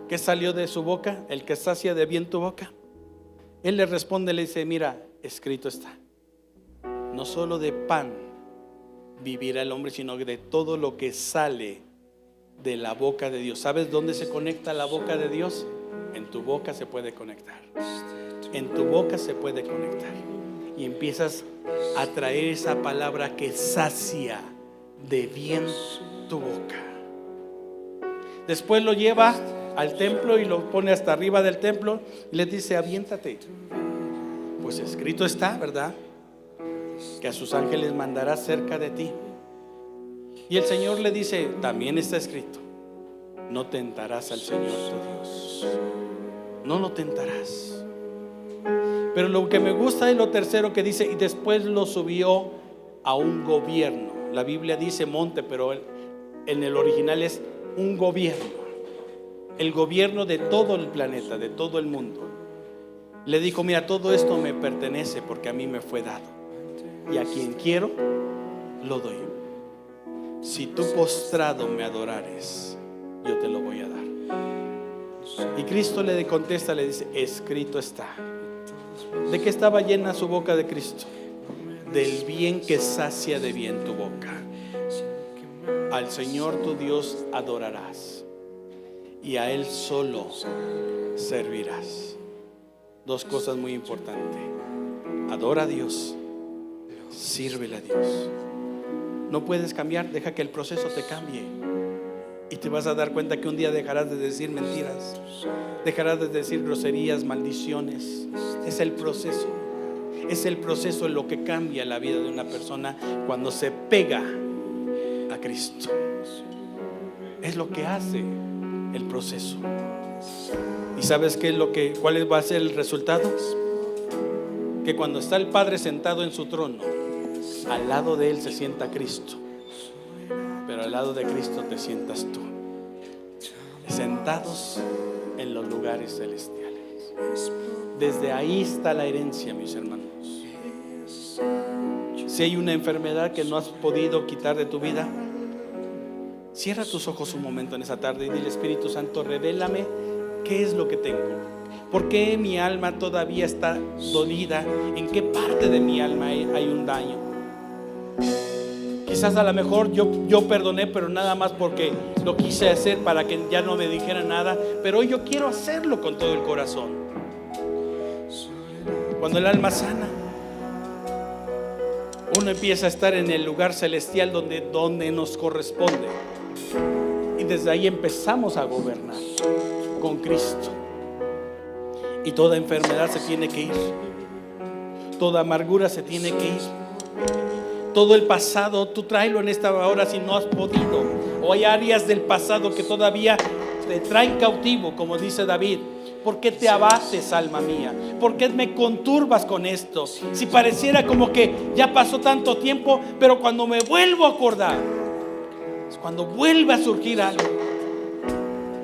¿Qué salió de su boca? El que sacia de bien tu boca. Él le responde, le dice: mira, escrito está, no solo de pan vivirá el hombre, sino de todo lo que sale de la boca de Dios. ¿Sabes dónde se conecta la boca de Dios? En tu boca se puede conectar. En tu boca se puede conectar. Y empiezas a traer esa palabra que sacia de bien tu boca. Después lo lleva al templo y lo pone hasta arriba del templo y le dice: aviéntate, pues escrito está, ¿verdad?, que a sus ángeles mandará cerca de ti. Y el Señor le dice: también está escrito, no tentarás al Señor tu Dios. No lo tentarás. Pero lo que me gusta es lo tercero que dice: y después lo subió a un gobierno. La Biblia dice monte, pero en el original es un gobierno. El gobierno de todo el planeta, de todo el mundo. Le dijo: mira, todo esto me pertenece porque a mí me fue dado, y a quien quiero lo doy. Si tú postrado me adorares, yo te lo voy a dar. Y Cristo le contesta, le dice: escrito está, ¿De qué estaba llena su boca de Cristo? Del bien que sacia de bien tu boca. Al Señor tu Dios adorarás y a Él solo servirás. Dos cosas muy importantes: adora a Dios, sírvele a Dios. No puedes cambiar, deja que el proceso te cambie. Y te vas a dar cuenta que un día dejarás de decir mentiras, dejarás de decir groserías, maldiciones. Es el proceso. Es el proceso en lo que cambia la vida de una persona cuando se pega a Cristo. Es lo que hace el proceso. ¿Y sabes qué es cuál va a ser el resultado? Que cuando está el Padre sentado en su trono, al lado de Él se sienta Cristo, pero al lado de Cristo te sientas tú, sentados en los lugares celestiales. Desde ahí está la herencia, mis hermanos. Si hay una enfermedad que no has podido quitar de tu vida, cierra tus ojos un momento en esa tarde y dile: Espíritu Santo, revélame qué es lo que tengo. ¿Por qué mi alma todavía está dolida? ¿En qué parte de mi alma hay un daño? Quizás a lo mejor yo perdoné, pero nada más porque lo quise hacer para que ya no me dijera nada. Pero hoy yo quiero hacerlo con todo el corazón. Cuando el alma sana, uno empieza a estar en el lugar celestial donde nos corresponde. Y desde ahí empezamos a gobernar con Cristo. Y toda enfermedad se tiene que ir. Toda amargura se tiene que ir. Todo el pasado, tú tráelo en esta hora si no has podido. O hay áreas del pasado que todavía te traen cautivo, como dice David. ¿Por qué te abates, alma mía? ¿Por qué me conturbas con esto? Si pareciera como que ya pasó tanto tiempo, pero cuando me vuelvo a acordar, es cuando vuelve a surgir algo.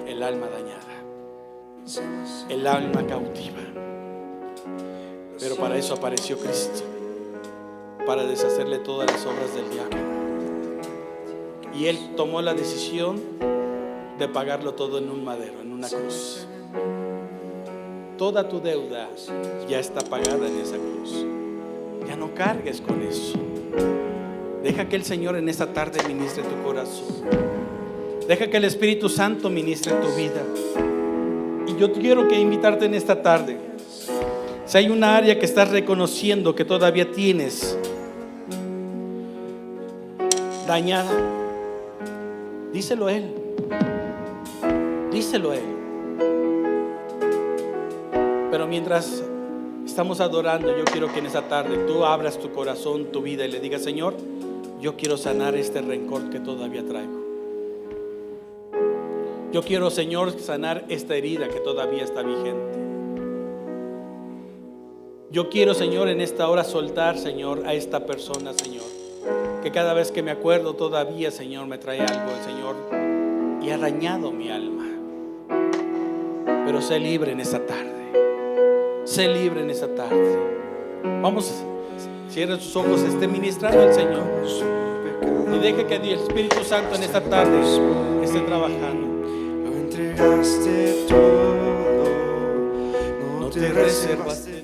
El alma dañada, el alma cautiva. Pero para eso apareció Cristo, para deshacerle todas las obras del diablo. Y Él tomó la decisión de pagarlo todo en un madero, en una cruz. Toda tu deuda ya está pagada en esa cruz. Ya no cargues con eso. Deja que el Señor en esta tarde ministre tu corazón. Deja que el Espíritu Santo ministre tu vida. Y yo quiero invitarte en esta tarde. Si hay una área que estás reconociendo que todavía tienes dañada, díselo a Él. Díselo a Él. Pero mientras estamos adorando, yo quiero que en esa tarde tú abras tu corazón, tu vida, y le digas: Señor, yo quiero sanar este rencor que todavía traigo. Yo quiero, Señor, sanar esta herida que todavía está vigente. Yo quiero, Señor, en esta hora soltar, Señor, a esta persona, Señor, que cada vez que me acuerdo todavía, Señor, me trae algo, Señor, y ha dañado mi alma. Pero sé libre en esta tarde. Sé libre en esta tarde. Vamos, cierra sus ojos, esté ministrando al Señor y deje que el Espíritu Santo en esta tarde esté trabajando. Lo entregaste todo, no te reservaste.